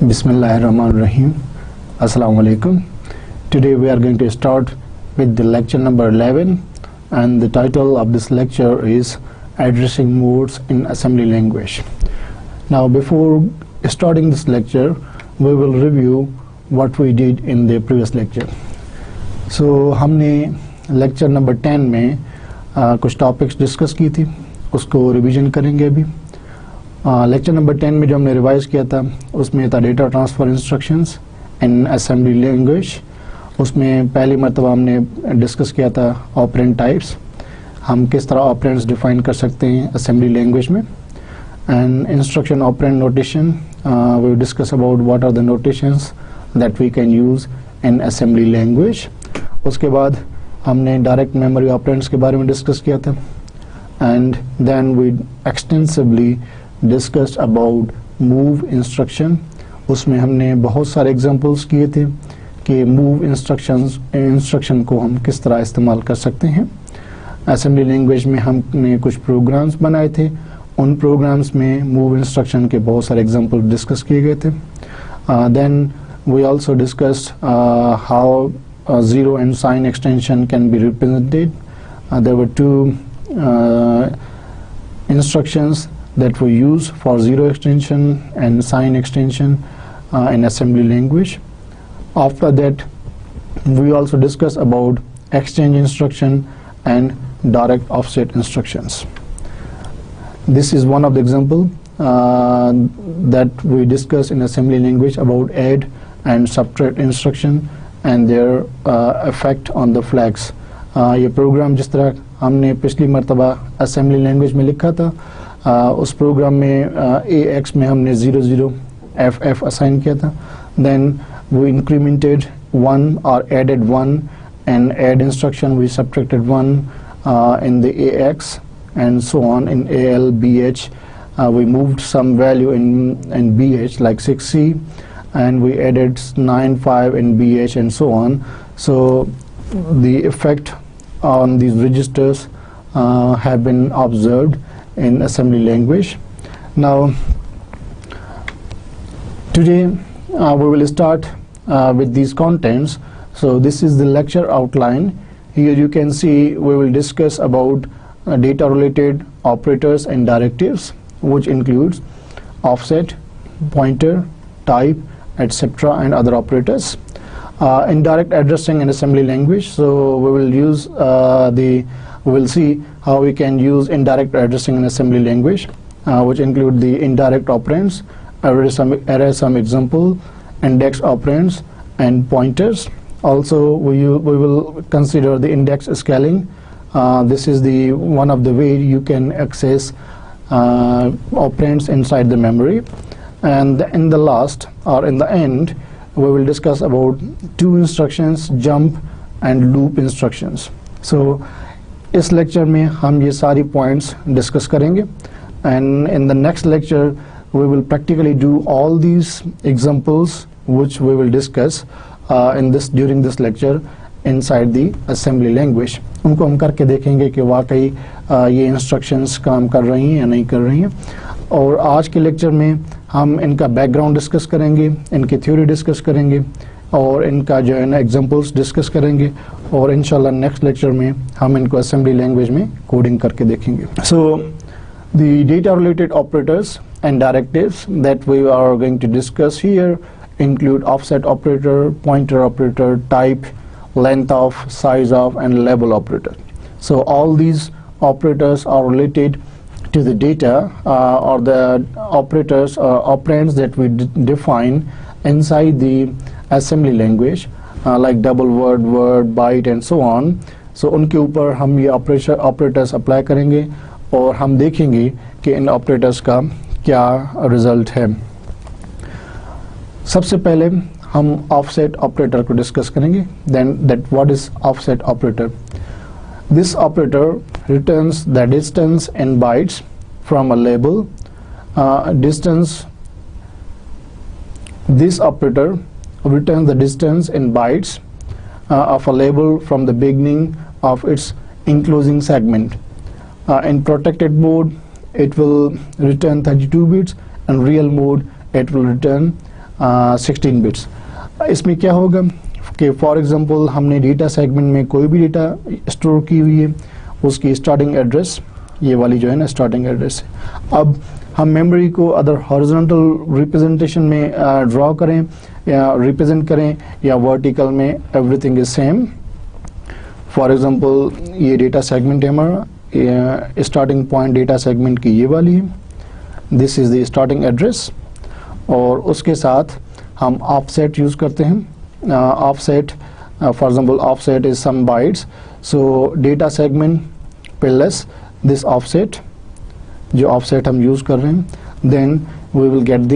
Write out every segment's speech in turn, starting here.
Bismillahirrahmanirrahim. Assalamu alaikum. Today we are going to start with the lecture number 11, and the title of this lecture is Addressing Modes in Assembly Language. Now, before starting this lecture, we will review what we did in the previous lecture. So हमने lecture number 10 में कुछ topics discuss की थी, उसको revision करेंगे अभी. Lecture number 10 में जो हमने रिवाइज किया था उसमें था डेटा ट्रांसफ़र इंस्ट्रक्शंस इन असेंबली लैंग्वेज. उसमें पहली मरतबा हमने डिस्कस किया था ऑपरेंड टाइप्स, हम किस तरह ऑपरेंड्स डिफाइन कर सकते हैं असेंबली लैंग्वेज में, and instruction operand notation. We discuss about what are the notations that we can use in assembly language. उसके बाद हमने डायरेक्ट मेमोरी ऑपरेंड्स के बारे में डिस्कस किया था, and then we extensively discussed about move instruction. उसमें हमने बहुत सारे एग्जांपल्स किए थे कि मूव इंस्ट्रक्शन को हम किस तरह इस्तेमाल कर सकते हैं. असेंबली लैंग्वेज में हमने कुछ प्रोग्राम्स बनाए थे, उन प्रोग्राम्स में मूव इंस्ट्रक्शन के बहुत सारे एग्जांपल डिस्कस किए गए थे. Then we also discussed how zero and sign extension can be represented. There were two instructions that were used for zero extension and sign extension in assembly language. After that, we also discussed about exchange instruction and direct offset instructions. This is one of the example that we discussed in assembly language about add and subtract instruction and their effect on the flags. ये programme जिस तरह हमने पिछली मरतबा assembly language में लिखा था, उस प्रोग्राम में AX में हमने 00 FF असाइन किया था. Then we incremented 1 or added 1, and add instruction we subtracted 1 in the AX, and so on in AL, BH. We moved some value in BH like 6C, and we added 9, 5 in BH, and so on. So the effect on these registers have been observed in assembly language. Now today we will start with these contents. So this is the lecture outline. Here you can see we will discuss about data related operators and directives, which includes offset, pointer, type, etc., and other operators. Indirect addressing in assembly language. So we will use we will see how we can use indirect addressing in assembly language, which include the indirect operands, array sum example, index operands, and pointers. Also we will consider the index scaling. This is the one of the way you can access operands inside the memory. And in the last or in the end, we will discuss about two instructions, jump and loop instructions. So इस lecture में हम ये सारी points discuss करेंगे, and in the next lecture we will practically do all these examples which we will discuss during this lecture inside the assembly language. उनको हम करके देखेंगे कि वाकई ये instructions काम कर रही हैं या नहीं कर रही हैं. और आज के लेक्चर में हम इनका बैकग्राउंड डिस्कस करेंगे, इनकी थ्योरी डिस्कस करेंगे, और इनका जो है ना एग्जांपल्स डिस्कस करेंगे, और इंशाल्लाह नेक्स्ट लेक्चर में हम इनको असेंबली लैंग्वेज में कोडिंग करके देखेंगे. So the data related operators and directives that we are going to discuss here include offset operator, pointer operator, type, length of, size of, and label operator. So all these operators are related to the data or the operators or operands that we define inside the assembly language, like double word, word, byte, and so on. So उनके ऊपर हम ये operators apply करेंगे, और हम देखेंगे कि इन operators का क्या result है. सबसे पहले हम offset operator को discuss करेंगे. Then what is offset operator? This operator returns the distance in bytes from a label. This operator returns the distance in bytes of a label from the beginning of its enclosing segment. In protected mode, it will return 32 bits, and real mode it will return 16 bits. इसमें क्या होगा कि for example हमने data segment में कोई भी data store की हुई है, उसकी स्टार्टिंग एड्रेस ये वाली जो है ना स्टार्टिंग एड्रेस है। अब हम मेमोरी को अदर हॉरिजॉन्टल रिप्रेजेंटेशन में ड्रॉ करें या रिप्रेजेंट करें या वर्टिकल में, everything is same. For example ये डेटा सेगमेंट है हमारा, स्टार्टिंग पॉइंट डेटा सेगमेंट की ये वाली है, this is the starting address, और उसके साथ हम ऑफसेट यूज करते हैं। Offset for example offset is some bytes, so data segment plus this offset, जो ऑफसेट हम यूज कर रहे हैं, then we will get the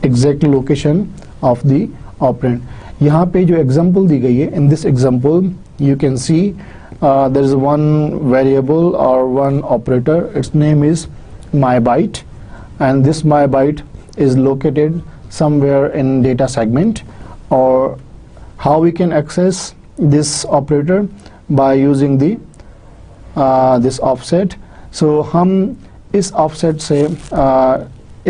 exact location of the operand. यहाँ पे जो एग्जांपल दी गई है, in this example you can see there is one variable or one operator, its name is myByte, and this myByte is located somewhere in data segment. Or how we can access this operator by using the this offset. So हम इस offset से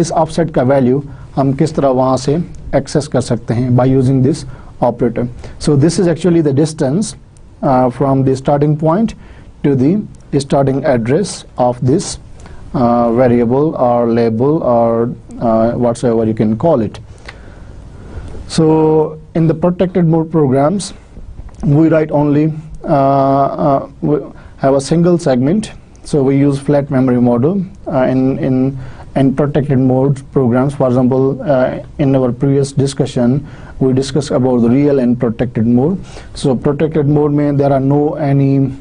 इस offset का value हम किस तरह वहाँ से access कर सकते हैं by using this operator. So this is actually the distance from the starting point to the starting address of this variable or label or whatsoever you can call it. So in the protected mode programs, we write only we have a single segment, so we use flat memory model in protected mode programs. For example, in our previous discussion we discussed about the real and protected mode. So protected mode means there are no any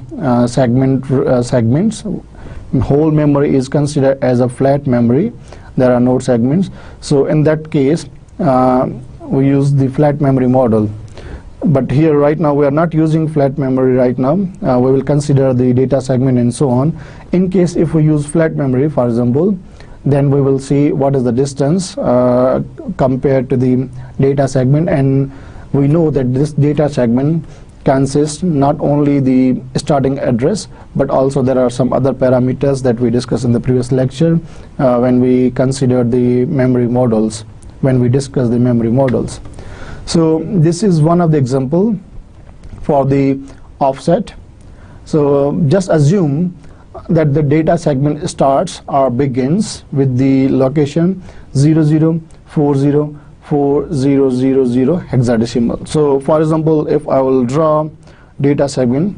segments. Whole memory is considered as a flat memory, there are no segments. So in that case we use the flat memory model. But here right now we are not using flat memory right now. We will consider the data segment and so on. In case if we use flat memory, for example, then we will see what is the distance compared to the data segment, and we know that this data segment consists not only the starting address, but also there are some other parameters that we discussed in the previous lecture when we considered the memory models, when we discussed the memory models. So this is one of the example for the offset. So just assume that the data segment starts or begins with the location 00404000 hexadecimal. So for example, if I will draw data segment,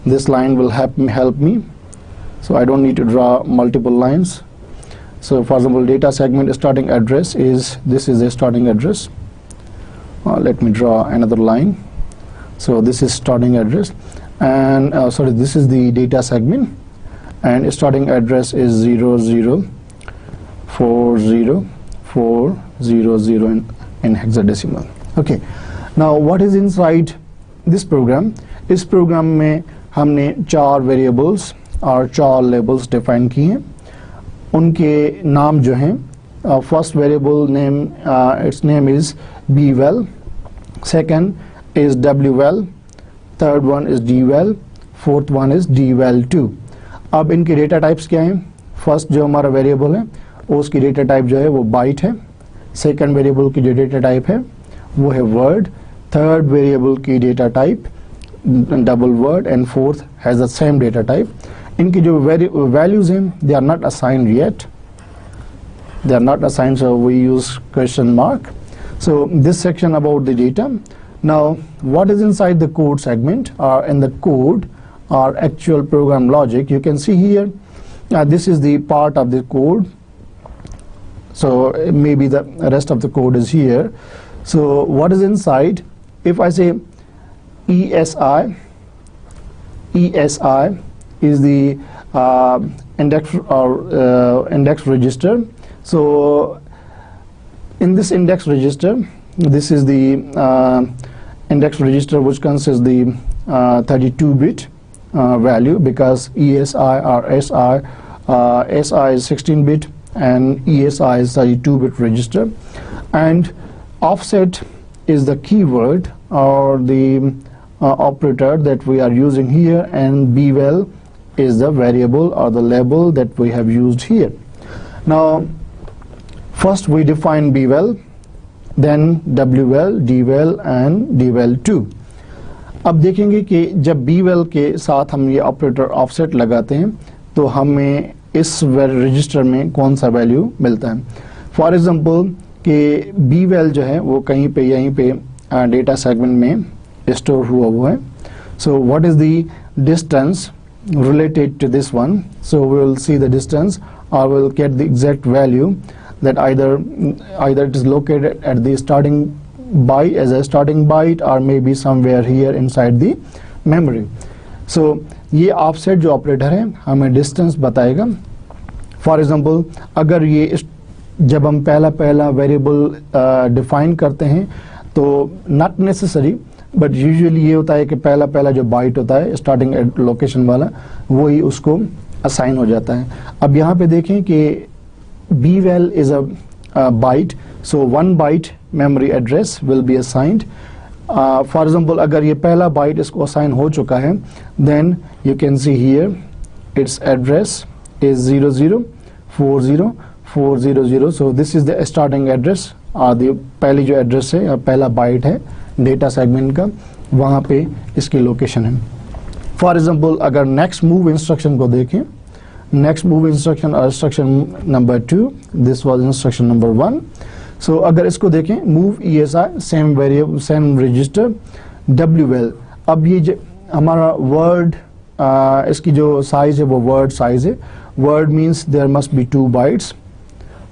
this line will help me, so I don't need to draw multiple lines. So for example, data segment starting address is, this is the starting address. Let me draw another line. So this is starting address, and sorry, this is the data segment, and starting address is 00404000 in hexadecimal. Okay, now what is inside this program? इस program में हमने 4 variables और 4 labels define किए हैं. उनके नाम जो हैं, first variable name, its name is bval, second is wval, third one is dval, fourth one is dval2. अब इनके डेटा टाइप्स क्या हैं? फर्स्ट जो हमारा वेरिएबल है उसकी डेटा टाइप जो है वो बाइट है, सेकंड वेरिएबल की जो डेटा टाइप है वो है वर्ड, थर्ड वेरिएबल की data type double word, and fourth has the same data type. इनकी जो वैल्यूज हैं they are not assigned yet, they are not assigned, so we use question mark. So this section about the data. Now what is inside the code segment, or in the code or actual program logic? You can see here this is the part of the code, so maybe the rest of the code is here. So what is inside? If I say ESI is the index or index register. So in this index register, this is the index register which consists the 32-bit value, because ESI or SI is 16-bit and ESI is 32-bit register, and offset is the keyword or the operator that we are using here, and bval is the variable or the label that we have used here. Now first we define bval, then wval, dval and dval2. अब देखेंगे कि जब bval के साथ हम ये operator offset लगाते हैं तो हमें इस रजिस्टर में कौन सा वैल्यू मिलता है। फॉर एग्जांपल कि bval जो है वो कहीं पे यहीं पे डेटा सेगमेंट में स्टोर हुआ है। So what is the distance related to this one? So we will see the distance, or we will get the exact value that either it is located at the starting byte as a starting byte, or maybe somewhere here inside the memory. So ये offset जो operator है हमें distance बताएगा। For example, अगर ये जब हम पहला variable define करते हैं तो not necessary, बट यूजुअली ये होता है कि पहला जो बाइट होता है स्टार्टिंग लोकेशन वाला वो ही उसको असाइन हो जाता है। अब यहाँ पे देखें कि bval is a byte, so 1 byte memory address will be assigned. For example अगर ये पहला बाइट इसको असाइन हो चुका है, then you can see here its address is 0040400। So this is the starting address, पहली जो एड्रेस है या पहला बाइट है डेटा सेगमेंट का, वहाँ पे इसकी लोकेशन है। फॉर एग्जांपल अगर नेक्स्ट मूव इंस्ट्रक्शन को देखें, नेक्स्ट मूव इंस्ट्रक्शन और instruction number 2, this was instruction number 1। सो अगर इसको देखें move ESI same variable same register wval। अब ये हमारा वर्ड इसकी जो साइज है वो वर्ड साइज है। Word means there must be 2 bytes,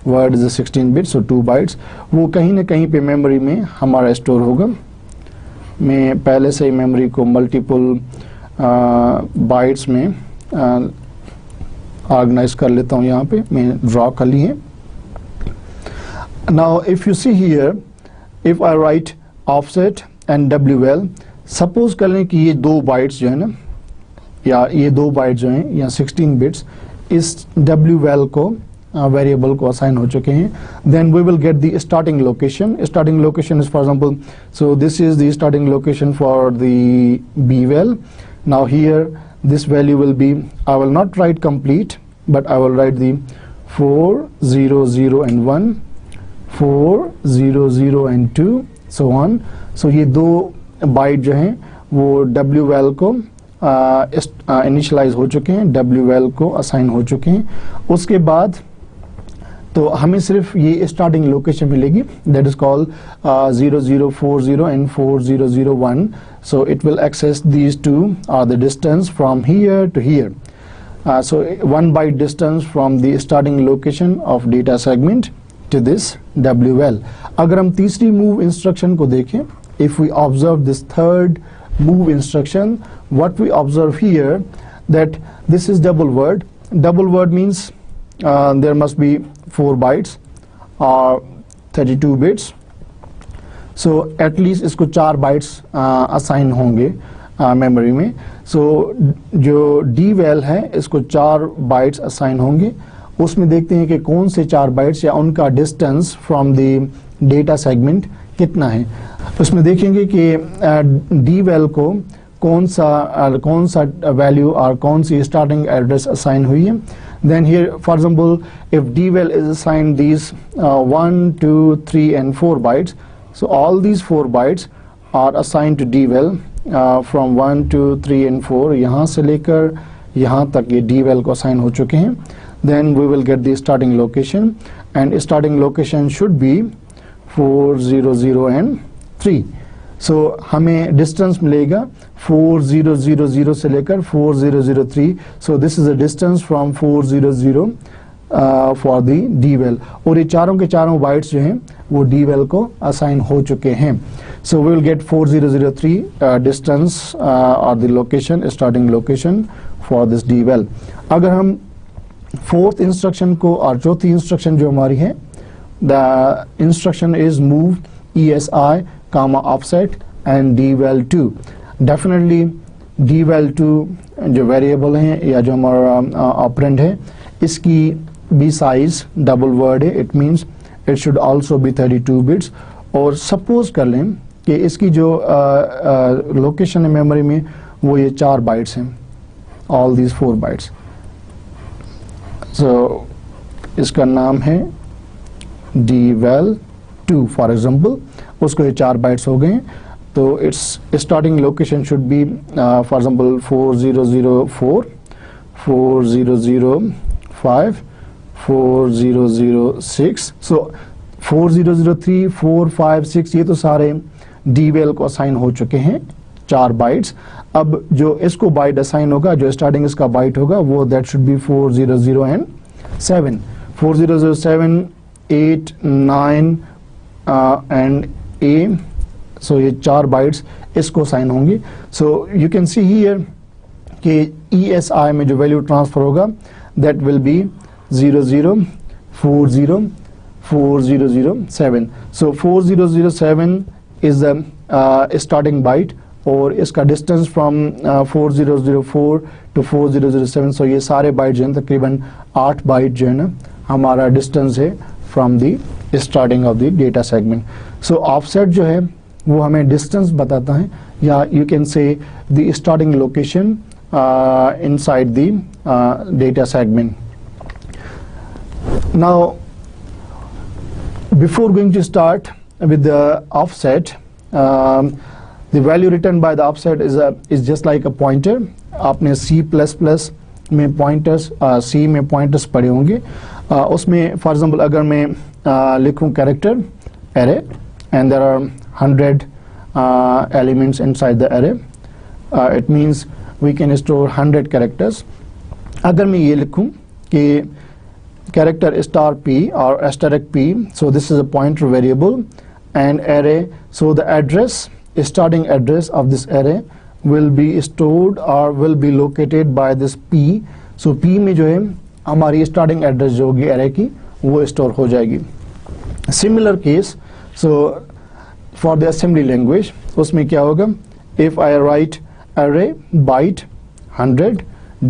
word is 16 bit, so 2 bytes वो कहीं ना कहीं पे मेमोरी में हमारा स्टोर होगा। मैं पहले से ही मेमोरी को मल्टीपल बाइट्स में ऑर्गेनाइज कर लेता हूँ। यहाँ पे मैं ड्रॉ कर ली है। Now if you see here, if I right offset and wval, suppose कर लें कि ये 2 बाइट्स जो है ना, या ये 2 बाइट जो हैं या 16 बिट्स इस wval को वेरिएबल को असाइन हो चुके हैं, then we will get the starting location. Starting location is, for example, so this is the starting location for the bval. Now here this value will be, I will not write complete, but I will write the 4 0 0 and 1, 4 0 0 and 2, so on. So ये 2 bite जो हैं वो wval को initialise हो चुके हैं, wval को assign हो चुके हैं। उसके बाद तो हमें सिर्फ ये स्टार्टिंग लोकेशन मिलेगी, that is called 0040 and 4001। So it will access these two are the distance from here to here, so 1 byte distance from the starting location of data segment to this wval। अगर हम तीसरी move instruction को देखें, if we observe this third move instruction, what we observe here that this is double word. Double word means there must be 4 bytes or 32 bits, so at least इसको 4 bytes assign होंगे memory में। so जो dval है इसको 4 bytes assign होंगे। उसमें देखते हैं कि कौन से 4 bytes या उनका distance from the data segment कितना है। उसमें देखेंगे कि dval को कौन सा वैल्यू और कौन सी स्टार्टिंग एड्रेस असाइन हुई है। Then here, for example, if dval is assigned these 1, 2, 3 and 4 bytes, so all these 4 bytes are assigned to dval from 1, 2, 3 and 4, यहाँ से लेकर यहाँ तक ये dval को assign हो चुके हैं। Then we will get the starting location, and starting location should be 4, 0, 0 and 3. So हमें डिस्टेंस मिलेगा 4000 से लेकर 4003। सो this is a distance from 400 for the dval, और ये चारों के चारों बाइट्स जो हैं वो dval को असाइन हो चुके हैं। So we will get 4003 distance और the location, starting location for this dval। अगर हम फोर्थ इंस्ट्रक्शन को और चौथी इंस्ट्रक्शन जो हमारी है, the instruction is move ESI comma offset and dval2। Definitely dval2 जो वेरिएबल है या जो हमारा ऑपरेंड है, इसकी भी साइज डबल वर्ड है, it means it should also be 32 bits. और सपोज कर लें कि इसकी जो लोकेशन है मेमोरी में वो ये 4 बाइट्स हैं, ऑल दीज 4 बाइट्स। सो इसका नाम है dval2 फॉर एग्जांपल, उसको ये 4 बाइट्स हो गए, तो it's starting location should be for example 4004, 4005, 4006। सो 4003, 4, 5, 6 ये तो सारे dval को असाइन हो चुके हैं 4 बाइट्स। अब जो इसको बाइट असाइन होगा, जो स्टार्टिंग इसका बाइट होगा, वो that should be 400 and 7, 4007, 8, 9 and A। So ये 4 बाइट्स इसको असाइन होंगी। So you can see here कि ESI में जो वैल्यू ट्रांसफर होगा that will be 00404007। So 4007 is the starting byte और इसका डिस्टेंस फ्रॉम 4004 टू 4007, सो ये सारे बाइट जो हैं तकरीबन 8 बाइट जो है ना हमारा डिस्टेंस है from the starting of the data segment. So offset जो है वो हमें डिस्टेंस बताता है, या you can say the starting location inside the data segment. Now before going to start with the offset, the value returned by the offset is just like a pointer. आपने C++ में pointers, C में pointers पढ़े होंगे, उसमें for example अगर मैं लिखूं character array and there are 100 elements inside the array, it means we can store 100 characters. अगर मैं ये लिखूं कि character star p or asterisk p, so this is a pointer variable and array, so the address, starting address of this array will be stored or will be located by this p. So p में जो है हमारी starting address जो होगी array की वो store हो जाएगी। Similar case, so for the assembly language उसमें क्या होगा, if I write array byte 100,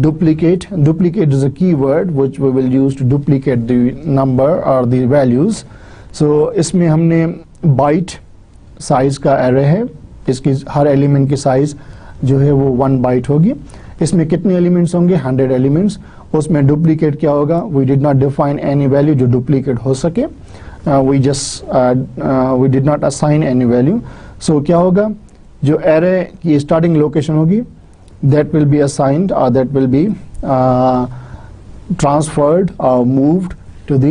duplicate is a keyword which we will use to duplicate the number or the values. So इसमें हमने byte साइज का array है, इसकी हर element की size जो है वो 1 बाइट होगी। इसमें कितने एलिमेंट्स होंगे, 100 एलिमेंट्स। उसमें डुप्लीकेट क्या होगा, we did not define any value जो डुप्लीकेट हो सके, we did not assign any value. So क्या होगा, जो एरे की स्टार्टिंग लोकेशन होगी that will be assigned or that will be transferred or moved to the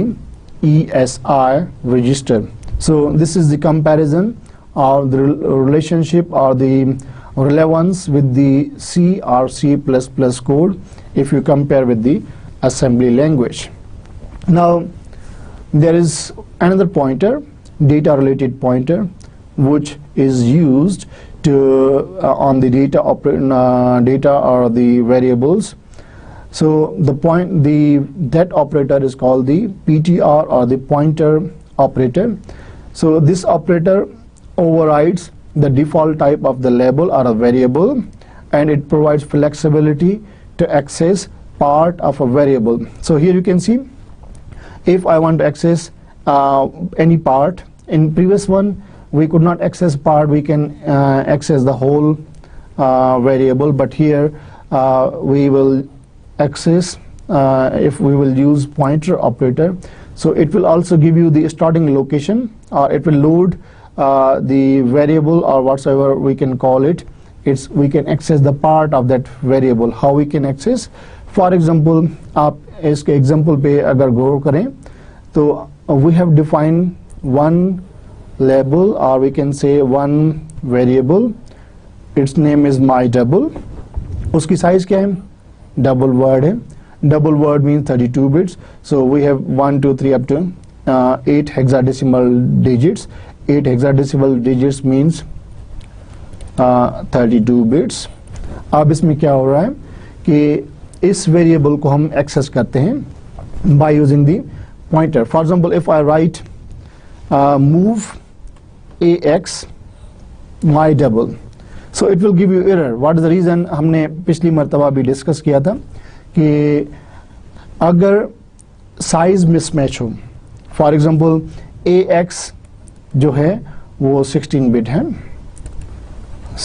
ESI register. So this is the comparison or the relationship or the relevance with the C or C++ code if you compare with the assembly language. Now there is another pointer, data related pointer, which is used to on the data or the variables. So that operator is called the PTR or the pointer operator. So this operator overrides the default type of the label or a variable, and it provides flexibility to access part of a variable. So here you can see, if I want to access any part, in previous one we could not access part, we can access the whole variable, but here we will access if we will use pointer operator. So it will also give you the starting location, or it will load the variable or whatsoever we can call it. We can access the part of that variable. How we can access, for example, आप इसके example पे अगर गौर करें तो we have defined one label, or we can say one variable, its name is my double. उसकी size क्या है, double word है, double word means 32 bits. So we have 1 2 3 up to 8 hexadecimal digits. 8 hexadecimal digits means 32 bits. अब इसमें क्या हो रहा है कि इस वेरिएबल को हम एक्सेस करते हैं by using the pointer. For example, if I write move AX my double, so it will give you error. What is the reason? हमने पिछली मर्तबा भी डिस्कस किया था कि अगर साइज मिसमैच हो, फॉर एग्जांपल AX जो है वो 16 बिट है,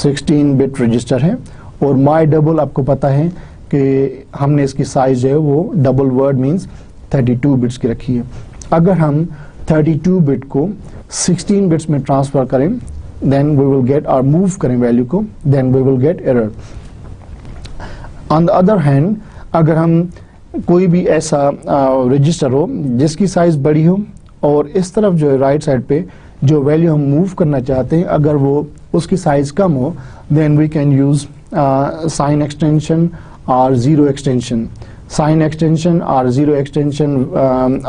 16 बिट रजिस्टर है, और माई डबल आपको पता है कि हमने इसकी साइज जो है वो डबल वर्ड मींस 32 बिट्स की रखी है। अगर हम 32 बिट को 16 बिट्स में ट्रांसफर करें, देन वी विल गेट, और मूव करें वैल्यू को, then we will get error. On the other hand, अगर हम कोई भी ऐसा रजिस्टर हो जिसकी साइज बड़ी हो और इस तरफ जो है राइट साइड पे जो वैल्यू हम मूव करना चाहते हैं अगर वो उसकी साइज कम हो, then we can use sign extension और zero extension, sign extension or zero extension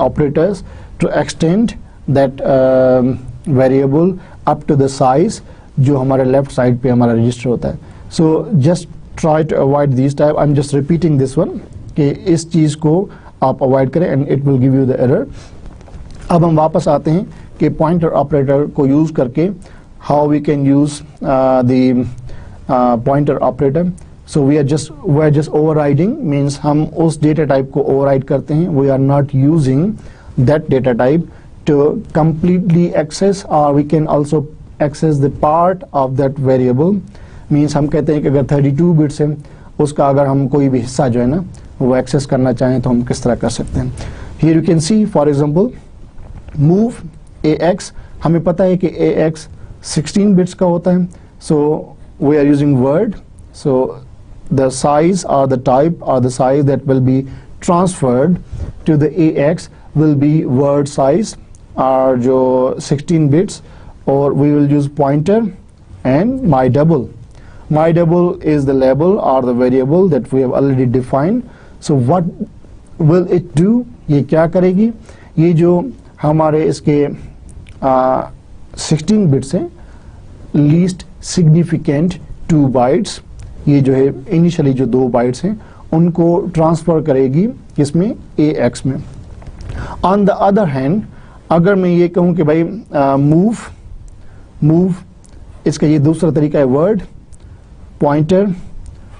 operators to extend that variable up to the size जो हमारे लेफ्ट साइड पे हमारा रजिस्टर होता है। So just try to avoid this type, I am just repeating this one कि इस चीज़ को आप अवॉइड करें and it will give you the error. अब हम वापस आते हैं कि पॉइंटर ऑपरेटर को यूज़ करके how we can use the pointer operator. So we are just overriding, means हम उस data type को override करते हैं, we are not using that data type to completely access, or we can also access the part of that variable, means हम कहते हैं कि अगर 32 बिट्स है उसका अगर हम कोई भी हिस्सा जो है ना वो एक्सेस करना चाहें तो हम किस तरह कर सकते हैं। Here you can see for example move AX, हमें पता है कि AX 16 बिट्स का होता है, so we are using word, so the size or the type or the size that will be transferred to the AX will be word size or जो 16 bits, or we will use pointer and my double. My double is the label or the variable that we have already defined. So what will it do? ये क्या करेगी? ये जो हमारे इसके 16 bits हैं, least significant 2 bytes, ये जो है इनिशियली जो 2 बाइट्स हैं उनको ट्रांसफर करेगी इसमें AX में। ऑन द अदर हैंड, अगर मैं ये कहूँ कि भाई मूव, इसका ये दूसरा तरीका है word, pointer,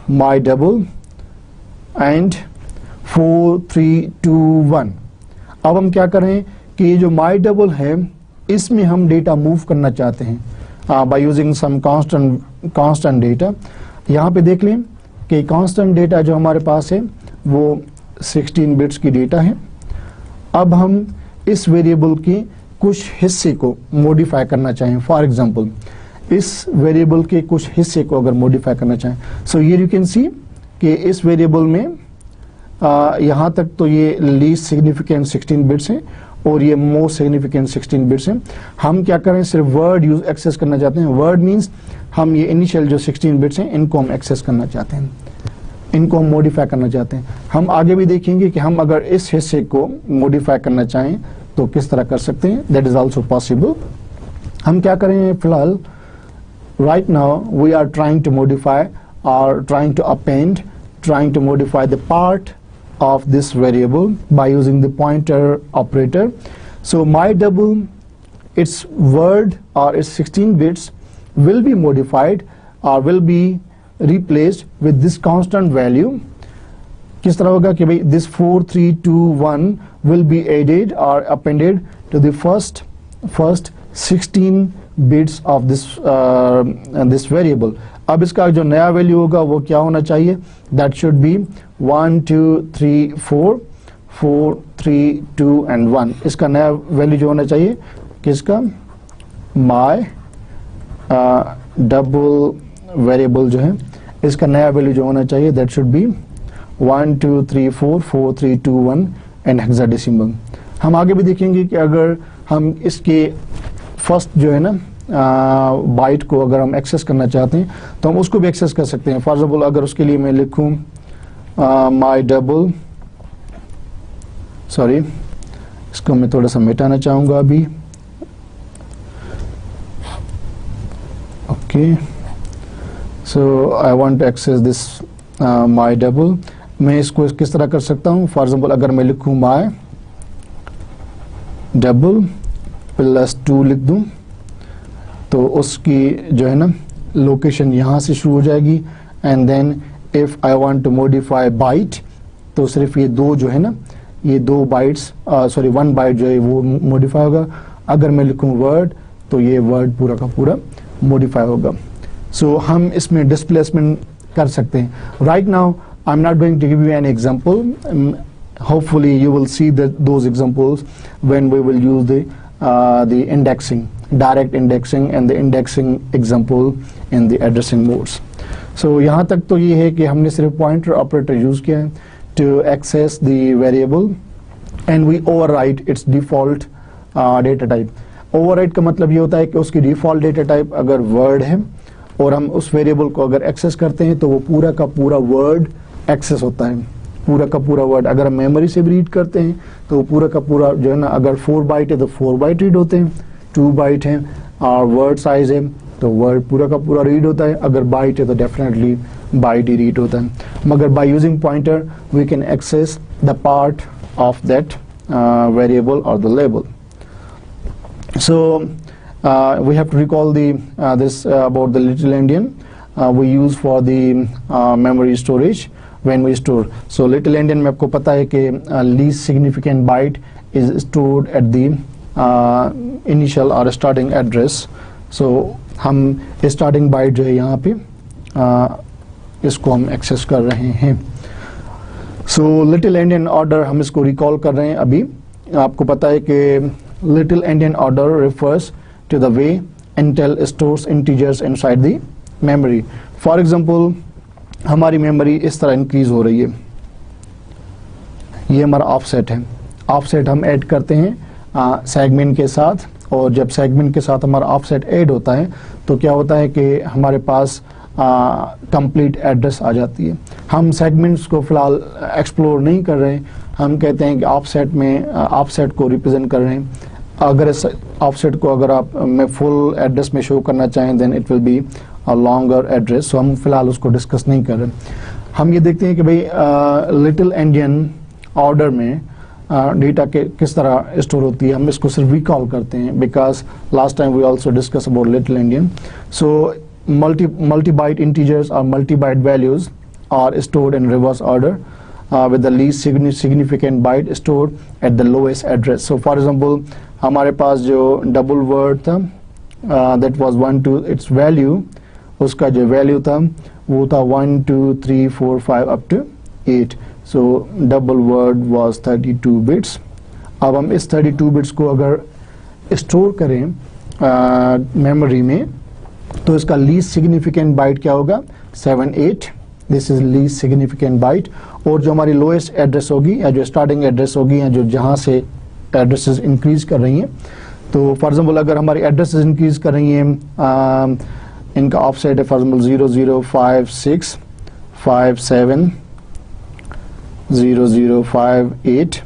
my double and 4 3 2 1। अब हम क्या करें कि ये जो माई डबल है इसमें हम डेटा मूव करना चाहते हैं by using some constant data. यहाँ पे देख लें कि कांस्टेंट डेटा जो हमारे पास है वो 16 बिट्स की डेटा है। अब हम इस वेरिएबल के कुछ हिस्से को मॉडिफाई करना चाहें, फॉर एग्जांपल इस वेरिएबल के कुछ हिस्से को अगर मॉडिफाई करना चाहें, सो ये यू कैन सी कि इस वेरिएबल में यहाँ तक तो ये लीस्ट सिग्निफिकेंट 16 बिट्स हैं और ये मोस्ट सिग्निफिकेंट 16 बिट्स हैं। हम क्या करें, सिर्फ वर्ड यूज एक्सेस करना चाहते हैं। वर्ड मीन्स हम ये इनिशियल जो 16 बिट्स हैं इनको हम एक्सेस करना चाहते हैं, इनको हम मॉडिफाई करना चाहते हैं। हम आगे भी देखेंगे कि हम अगर इस हिस्से को मॉडिफाई करना चाहें तो किस तरह कर सकते हैं, दैट इज ऑल्सो पॉसिबल। हम क्या करें फिलहाल, right now we are trying to modify और trying to append, trying to modify the part of this variable by using the pointer operator. So my double, its word or its 16 bits will be modified or will be replaced with this constant value. किस तरह होगा कि भाई this 4 3 2 1 will be added or appended to the first 16 bits of this variable. अब इसका जो नया value होगा वो क्या होना चाहिए, दैट शुड बी 1 2 3 4 4 3 2 एंड 1। इसका नया वैल्यू जो होना चाहिए किसका, माय डबल वेरिएबल जो है इसका नया वैल्यू जो होना चाहिए that should B 1 2 3 4 4 3 2 1 and hexadecimal. हम आगे भी देखेंगे कि अगर हम इसके फर्स्ट जो है ना बाइट को अगर हम एक्सेस करना चाहते हैं तो हम उसको भी एक्सेस कर सकते हैं। फॉर एग्जाम्पल अगर उसके लिए मैं लिखूं माई डबल, सॉरी इसको मैं थोड़ा सा मिटाना चाहूँगा अभी, okay. So I want to access this my double. मैं इसको किस तरह कर सकता हूँ, फॉर एग्जाम्पल अगर मैं लिखूँ माई डबल +2 लिख दूँ तो उसकी जो है ना लोकेशन यहाँ से शुरू हो जाएगी, and then if I want to modify byte तो सिर्फ ये 2 जो है ना ये 2 बाइट्स सॉरी 1 बाइट जो है वो मॉडिफाई होगा। अगर मैं लिखूँ वर्ड तो ये वर्ड पूरा का पूरा मॉडिफाई होगा। सो हम इसमें डिस्प्लेसमेंट कर सकते हैं। Right now I am not going to give you an example, hopefully you will see those examples when we will use the indexing, direct indexing and the indexing example in the addressing modes. So यहाँ तक तो ये है कि हमने सिर्फ pointer operator use किया है to access the variable and we override its default data type. Override का मतलब ये होता है कि उसकी default data type अगर word है और हम उस variable को अगर access करते हैं तो वो पूरा का पूरा word access होता है, पूरा का पूरा वर्ड. अगर हम मेमोरी से भी रीड करते हैं तो पूरा का पूरा जो है ना, अगर 4 बाइट है तो 4 बाइट रीड होते हैं, 2 बाइट है और वर्ड साइज है तो वर्ड पूरा का पूरा रीड होता है, अगर बाइट है तो डेफिनेटली बाइट ही रीड होता है. मगर by using pointer we can access the part of that variable और the label. So we have to recall this about the little endian we use for the memory storage when we store. So little endian में आपको पता है कि least significant byte is stored at the initial or starting address. So हम starting byte जो है यहाँ पे इसको हम access कर रहे हैं. So little endian order हम इसको recall कर रहे हैं अभी. आपको पता है कि little endian order refers to the way Intel stores integers inside the memory. For example, हमारी मेमोरी इस तरह इंक्रीज हो रही है, ये हमारा ऑफसेट है. ऑफसेट हम ऐड करते हैं सेगमेंट के साथ, और जब सेगमेंट के साथ हमारा ऑफसेट ऐड होता है तो क्या होता है कि हमारे पास कंप्लीट एड्रेस आ जाती है. हम सेगमेंट्स को फिलहाल एक्सप्लोर नहीं कर रहे हैं, हम कहते हैं कि ऑफसेट में ऑफसेट को रिप्रेजेंट कर रहे हैं. अगर इस ऑफसेट को अगर आप में फुल एड्रेस में शो करना चाहें then it will be a longer address. So हम फिलहाल उसको डिस्कस नहीं कर रहे. हम ये देखते हैं कि भाई लिटिल एंडियन ऑर्डर में डेटा के किस तरह स्टोर होती है. हम इसको सिर्फ रिकॉल करते हैं because last time we also discuss about little endian. So multi byte integers और multi byte values are stored in reverse order with the least significant byte stored at the lowest address. So for example हमारे पास जो double word था that was 1 2 its value, उसका जो value था वो था 1 2 3 4 5 up to 8. So double word was 32 bits. अब हम इस 32 बिट्स को अगर स्टोर करें मेमोरी में तो इसका लीस्ट सिग्निफिकेंट बाइट क्या होगा 78. This is least significant byte. और जो हमारी लोएस्ट एड्रेस होगी या जो स्टार्टिंग एड्रेस होगी या जो जहाँ से एड्रेसेस इंक्रीज कर रही हैं, तो फॉर एग्जांपल अगर हमारी एड्रेसेस इंक्रीज कर रही हैं इनका ऑफसेट है for example 0056 57 0058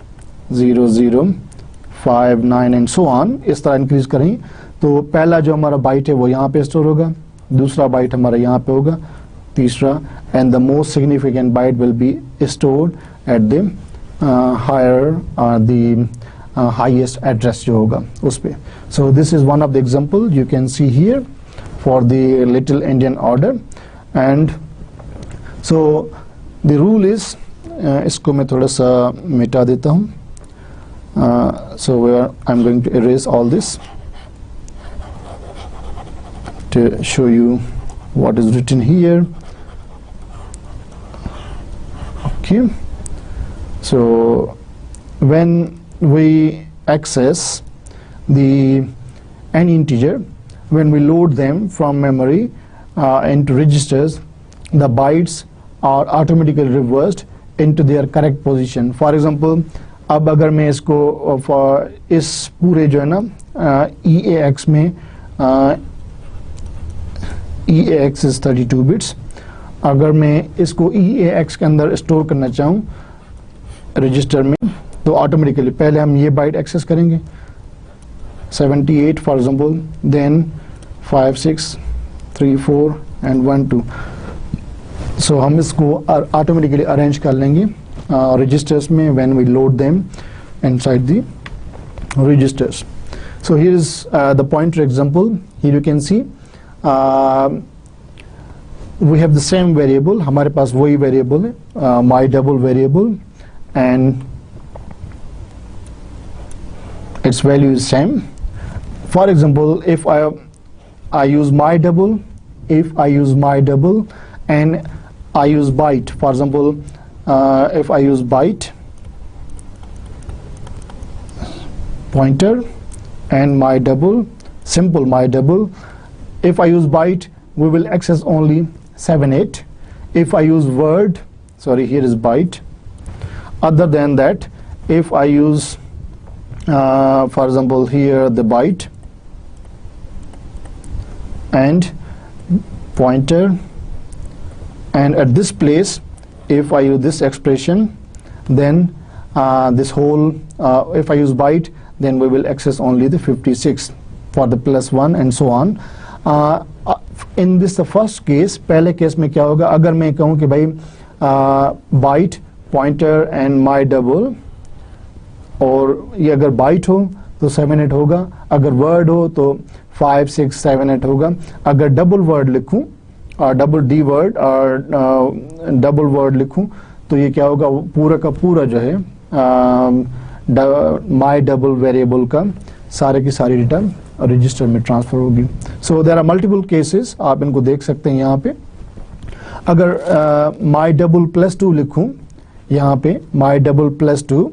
0059 and so on, इस तरह इंक्रीज करें तो पहला जो हमारा बाइट है वो यहाँ पे स्टोर होगा, दूसरा बाइट हमारा यहाँ पे होगा, तीसरा and the most significant byte will be stored at the higher the highest address जो होगा उस पे. So this is one of the example you can see here for the little endian order. And so the rule is इसको मैं थोड़ा सा मिटा देता हूँ. So I'm going to erase all this to show you what is written here. Okay, so when we access an integer, when we load them from memory into registers, the bytes are automatically reversed into their correct position. For example, अब अगर मैं इसको इस पूरे जो है ना EAX में EAX is 32 bits, अगर मैं इसको EAX के अंदर स्टोर करना चाहूँ रजिस्टर में तो ऑटोमेटिकली पहले हम ये बाइट एक्सेस करेंगे 78 for example, then 5 6 3 4 and 1 2. So हम इसको ऑटोमेटिकली अरेंज कर लेंगे रजिस्टर्स में when we load them inside the registers. So here is the pointer example. Here you can see we have the same variable, हमारे पास वही variable है my double variable and its value is same. For example, if I use my double, if I use my double and I use byte, for example if I use byte pointer and my double, simple my double. If I use byte, we will access only 7 8. If I use word, sorry, here is byte. Other than that, if I use for example here the byte and pointer, and at this place if I use this expression, then this whole if I use byte, then we will access only the 56 for the +1 and so on. In this the first case, पहले case में क्या होगा, अगर मैं कहूँ कि भाई byte, pointer and my double, और ये अगर byte हो तो 7 8 होगा, अगर word हो तो 5 6 7 8 होगा. अगर double word लिखूँ और double d word और double word लिखूँ तो ये क्या होगा, पूरा का पूरा जो है my double वेरिएबल का सारे की सारी डेटा रजिस्टर में ट्रांसफ़र होगी. So there are multiple cases, आप इनको देख सकते हैं यहाँ पे. अगर my double +2 लिखूँ यहाँ पे my double +2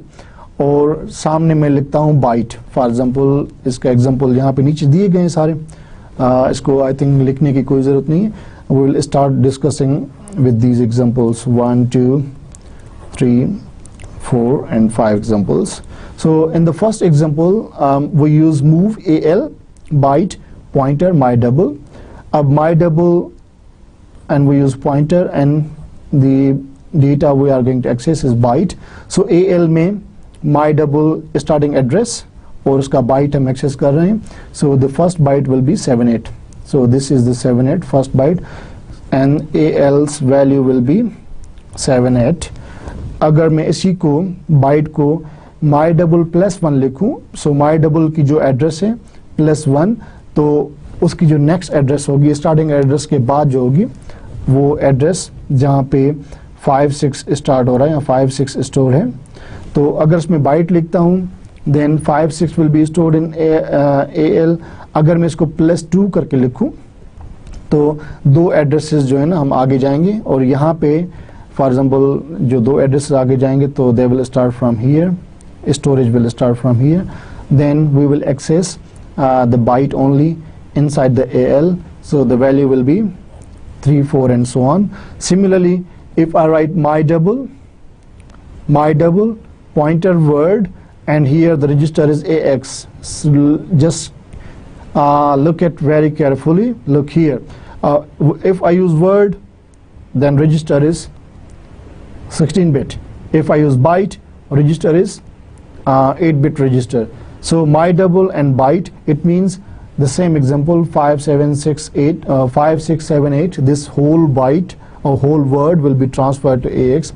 और सामने मैं लिखता हूँ byte, फॉर एग्जांपल इसका एग्जांपल यहाँ पे नीचे दिए गए हैं सारे. इसको आई थिंक लिखने की कोई ज़रूरत नहीं है. We will start discussing with these examples 1 2 3 4 and 5 examples. So in the first example, we use move al, byte, pointer, my double. My double, and we use pointer, and the data we are going to access is byte. So al में my double starting address और उसका byte हम access कर रहे हैं. So the first byte will be 7 8. So this is the 7 8 first byte, and al's value will be 7 8. अगर मैं इसी को बाइट को my double +1 लिखूं, सो my double की जो एड्रेस है +1, तो उसकी जो नेक्स्ट एड्रेस होगी स्टार्टिंग एड्रेस के बाद जो होगी वो एड्रेस जहाँ पे 5 6 स्टार्ट हो रहा है या 5 6 स्टोर है. तो अगर इसमें बाइट लिखता हूँ then 5 6 will be stored in al. अगर मैं इसको +2 करके लिखूँ तो दो एड्रेसेस जो है ना हम आगे जाएंगे, और यहाँ पे फॉर एग्जाम्पल जो दो एड्रेस आगे जाएंगे तो they will start from here, storage will start from here, then we will access the byte only inside the AL, so the value will be 3 4 and so on. Similarly, if I write my double pointer word, and here the register is AX, so just look at very carefully, look here, if I use word then register is 16-bit. If I use byte, register is 8-bit register. So my double and byte, it means the same example 5 7 6 8 5 6 7 8, this whole byte or whole word will be transferred to AX.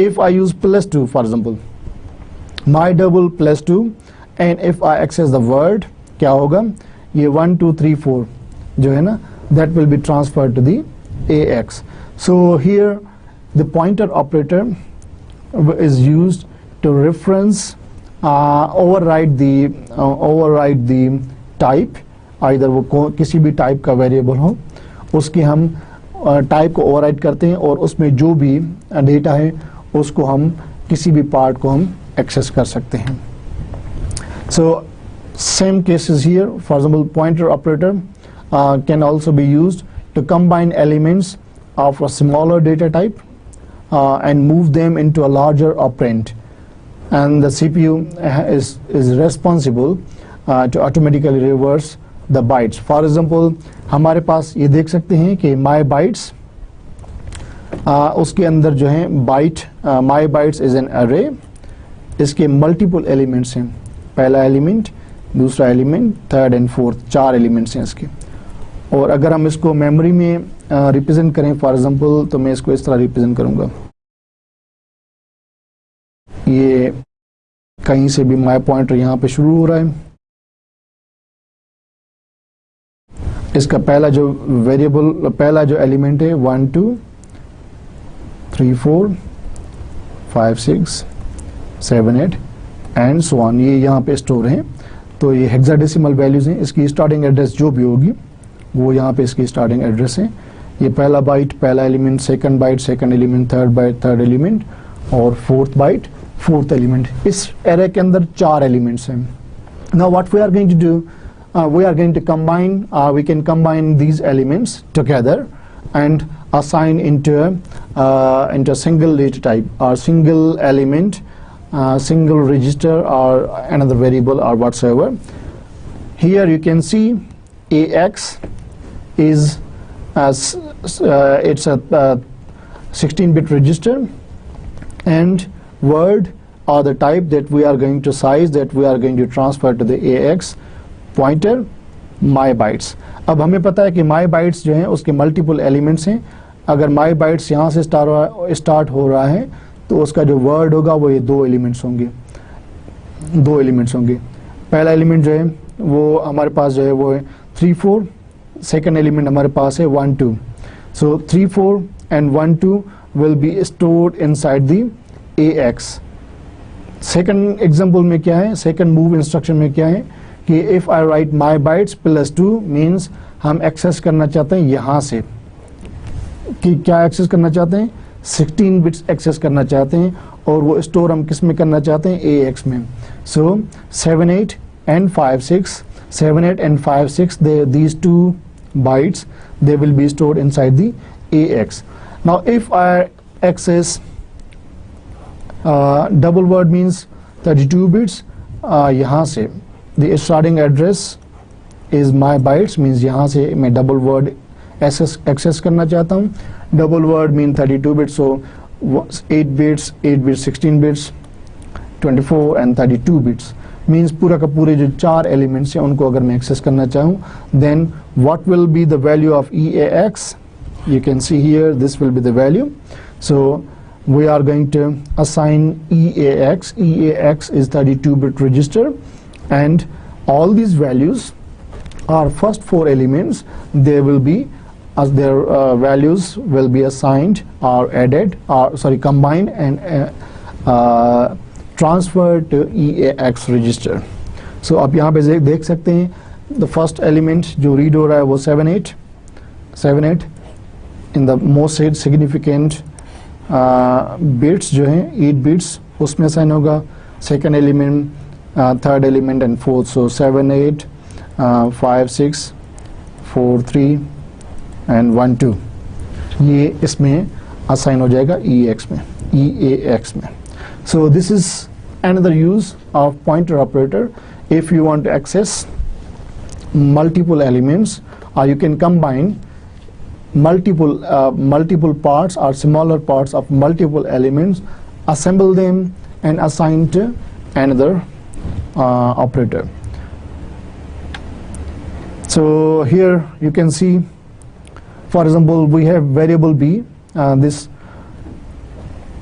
If I use +2 for example, my double +2, and if I access the word, क्या होगा, ये 1 2 3 4 जो है ना, that will be transferred to the AX. So here the pointer operator is used to reference override the type, either वो किसी भी type का वेरिएबल हो उसकी हम टाइप को ओवरराइड करते हैं, और उसमें जो भी डेटा है उसको हम किसी भी पार्ट को हम एक्सेस कर सकते हैं. So same cases here. For example, pointer operator can also be used to combine elements of a smaller data type and move them into a larger operand, and the CPU is responsible to automatically reverse the bytes. For example, हमारे पास ये देख सकते हैं कि my bytes, उसके अंदर जो है byte, my bytes is an array, इसके multiple elements हैं, पहला element, दूसरा element, third and fourth, 4 elements हैं इसके. और अगर हम इसको मेमोरी में रिप्रेजेंट करें फॉर एग्जांपल, तो मैं इसको इस तरह रिप्रेजेंट करूंगा, ये कहीं से भी माय पॉइंटर यहाँ पे शुरू हो रहा है, इसका पहला जो वेरिएबल, पहला जो एलिमेंट है 1 2 3 4 5 6 7 8 एंड सो ऑन, ये यहाँ पे स्टोर हैं. तो ये हेक्साडेसिमल वैल्यूज हैं, इसकी स्टार्टिंग एड्रेस जो भी होगी वो यहाँ पे इसकी स्टार्टिंग एड्रेस है. ये पहला बाइट पहला element, second byte second element, third byte third element, और फोर्थ बाइट फोर्थ एलिमेंट. इस एरे के अंदर 4 एलिमेंट्स हैं. Now what we are going to do, we are going to combine, we can combine these elements together and assign into a single data type or single element, single register or another variable or whatsoever. Here you can see AX is as it's a 16-bit register, and word or the type that we are going to size, that we are going to transfer to the AX pointer mybytes. अब हमें पता है कि mybytes जो हैं उसके multiple elements हैं. अगर mybytes यहाँ से स्टार्ट हो रहा है तो उसका जो वर्ड होगा वो ये दो एलिमेंट्स होंगे. पहला एलिमेंट जो है वो हमारे पास जो है वो है 3-4. सेकेंड एलिमेंट हमारे पास है 1-2. सो 3-4 and 1-2 will be stored inside the AX. Second example में क्या है, सेकेंड मूव इंस्ट्रक्शन में क्या है कि if I right my bytes +2 means हम एक्सेस करना चाहते हैं यहाँ से, कि क्या एक्सेस करना चाहते हैं, 16 बिट्स एक्सेस करना चाहते हैं, और वो स्टोर हम किस में करना चाहते हैं, AX में. सो 7, 8 and 5, 6 these two bytes they will be stored inside the AX. Now if I access double word means 32 bits, यहाँ से the starting address is my bytes means यहाँ से मैं double word access करना चाहता हूँ. Double word mean 32 bits, so 8 bits, 16 bits, 24 and 32 bits means पूरा का पूरे जो चार elements हैं उनको अगर मैं access करना चाहूँ, then what will be the value of EAX? You can see here this will be the value. So we are going to assign EAX. EAX is 32-bit register, and all these values are first four elements. They will be, as their values will be assigned or added, or sorry, combined and transferred to EAX register. So आप यहाँ पे देख सकते हैं the first element जो read हो रहा है वो 7, 8 in the most significant bits जो हैं 8 bits उसमें साइन होगा. second element, third element and fourth, so 7, 8, 5, 6, 4, 3 and 1, 2 ये इसमें assign हो जाएगा EAX में. So this is another use of pointer operator. If you want to access multiple elements, or you can combine multiple parts or smaller parts of multiple elements, assemble them and assign to another operator. So here you can see, for example, we have variable b. This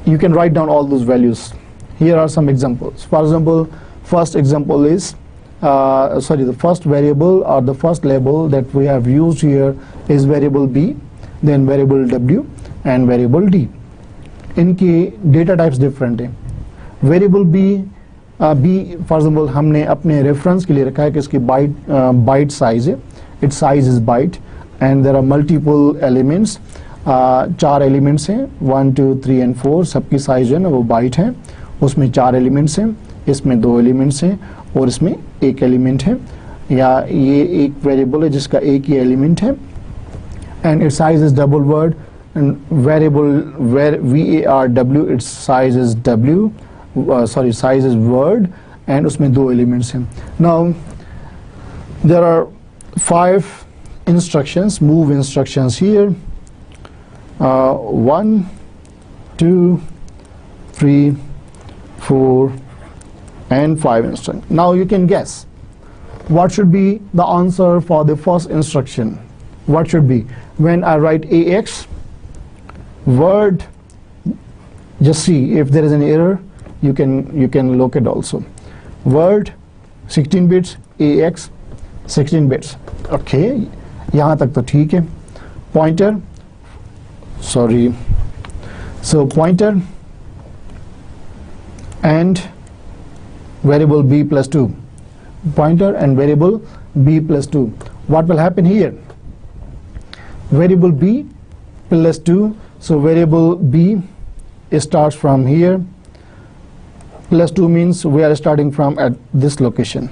you can write down all those values. Here are some examples. For example, first example is the first variable or the first label that we have used here is variable b, then variable w and variable d. इनकी data types different हैं. Variable b for example हमने अपने reference के लिए रखा है कि इसकी byte size है. Its size is byte and there are multiple elements. चार elements हैं 1, 2, 3 and 4. सबकी size है ना वो byte है. उसमें चार elements हैं, इसमें दो elements हैं और इसमें एक element है, या ये एक variable है जिसका एक ही element है, and its size is double word, and variable where varw its size is size is word, and उसमें दो elements हैं. Now there are 5 instructions, move instructions here. 1, 2, 3, 4 and 5 instructions. Now you can guess what should be the answer for the first instruction. What should be, when I write AX word, just see if there is an error, you can locate also. Word 16 bits, AX 16 bits. Okay, यहाँ तक तो ठीक है. Pointer, sorry, so pointer and variable b plus 2, pointer and variable b plus 2. What will happen here? Variable b plus 2, so variable b starts from here, plus 2 means we are starting from at this location.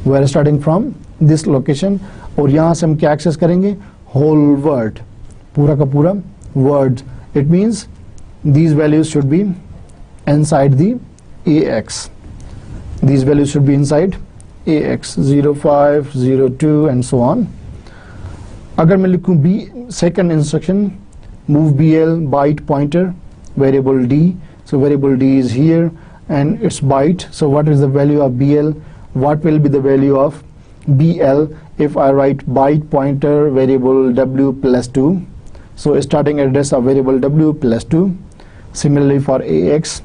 We are starting from this location, और यहाँ से हम क्या access करेंगे, whole word, पूरा का पूरा word. It means these values should be inside the AX. These values should be inside AX 05, 02 and so on. अगर मैं लिखूं B, second instruction, move BL byte pointer variable D. So variable D is here and it's byte. So what is the value of BL? What will be the value of BL if I write byte pointer variable W plus 2? So starting address of variable W plus 2. Similarly for AX,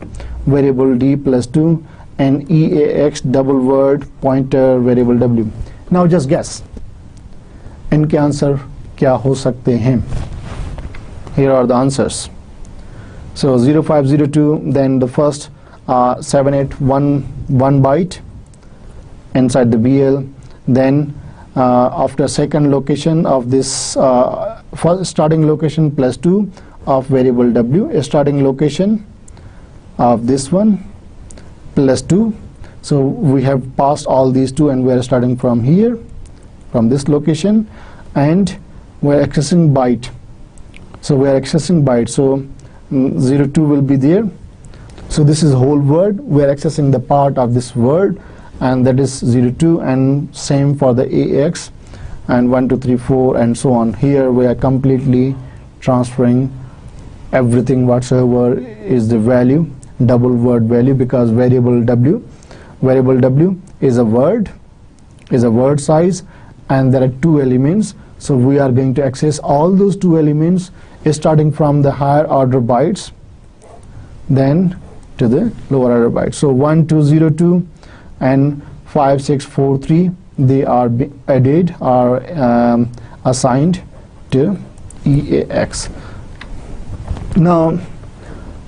variable D plus 2 and EAX double word pointer variable W. Now just guess. इनके answer क्या हो सकते हैं? Here are the answers. So 0502, then the first 781 byte inside the BL. Then after second location of this first starting location plus 2 of variable W, a starting location of this one plus 2. So we have passed all these two and we are starting from here, from this location, and we are accessing byte. So we are accessing byte. So 02 will be there. So this is whole word. We are accessing the part of this word, and that is 02, and same for the AX, and 1, 2, 3, 4 and so on. Here we are completely transferring everything whatsoever is the value, double word value, because variable W is a word size, and there are two elements. So we are going to access all those two elements starting from the higher order bytes then to the lower order bytes. So 1202 and 5643, they are added or assigned to EAX. Now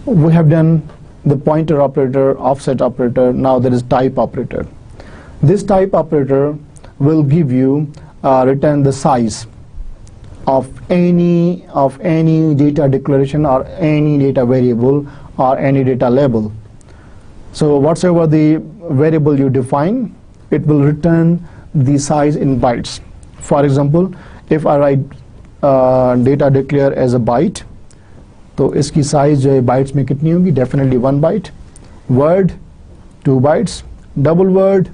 we have done the pointer operator, offset operator. Now there is type operator. This type operator will give you return the size of any data declaration or any data variable or any data label. So whatsoever the variable you define, it will return the size in bytes. For example, if I write data declare as a byte, तो इसकी size जो है bytes में कितनी होगी? Definitely 1 byte. Word 2 bytes, double word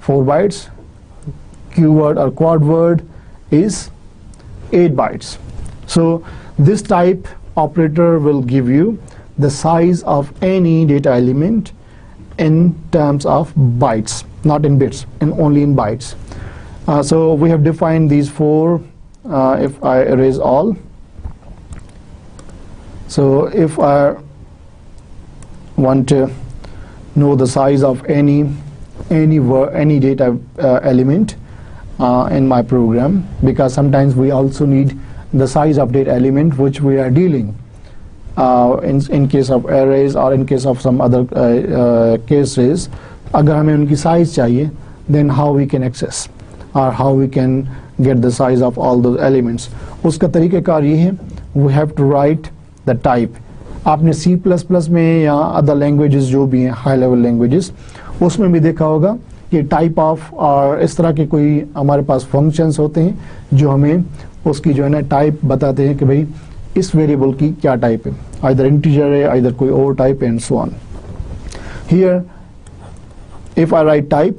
4 bytes, Q word और quad word is 8 bytes. So this type operator will give you the size of any data element in terms of bytes, not in bits, and only in bytes. So we have defined these 4. If I erase all, so if I want to know the size of any data element in my program, because sometimes we also need the size of data element which we are dealing in case of arrays or in case of some other cases. अगर हमें उनकी size चाहिए, then how we can access or how we can get the size of all those elements. उसका तरीक़ेकार ये है, we have to write the type. आपने C++ में या अदर लैंग्वेजेस जो भी हैं, हाई लेवल लैंग्वेजेस, उसमें भी देखा होगा कि टाइप ऑफ और इस तरह के कोई हमारे पास फंक्शंस होते हैं जो हमें उसकी जो है ना टाइप बताते हैं कि भाई इस वेरिएबल की क्या टाइप है, आइदर इंटीजर है, आइदर कोई और टाइप है, and so on. Here if I right type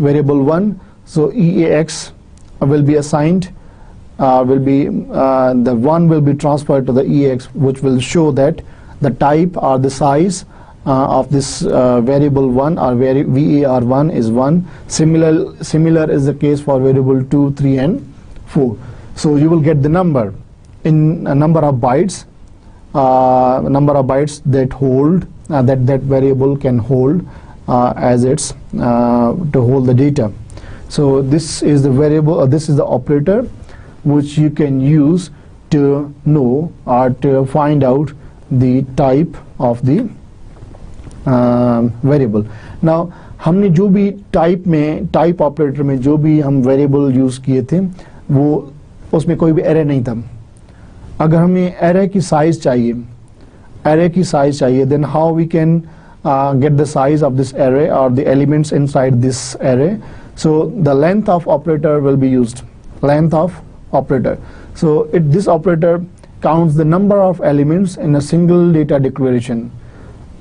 variable 1, so EAX will be assigned, the 1 will be transferred to the EAX, which will show that the type or the size of this variable 1 or var1 is 1. Similar is the case for variable 2, 3 and 4. So you will get the number in a number of bytes that hold that variable can hold as its to hold the data. So this is the variable, this is the operator which you can use to know or to find out the type of the variable. Now हमने जो भी type operator में जो भी हम variable use किए थे वो उसमें कोई भी एरे नहीं था. अगर हमें एरे की साइज चाहिए then how we can get the size of this array or the elements inside this array. So the length of operator will be used, length of operator. So this operator counts the number of elements in a single data declaration.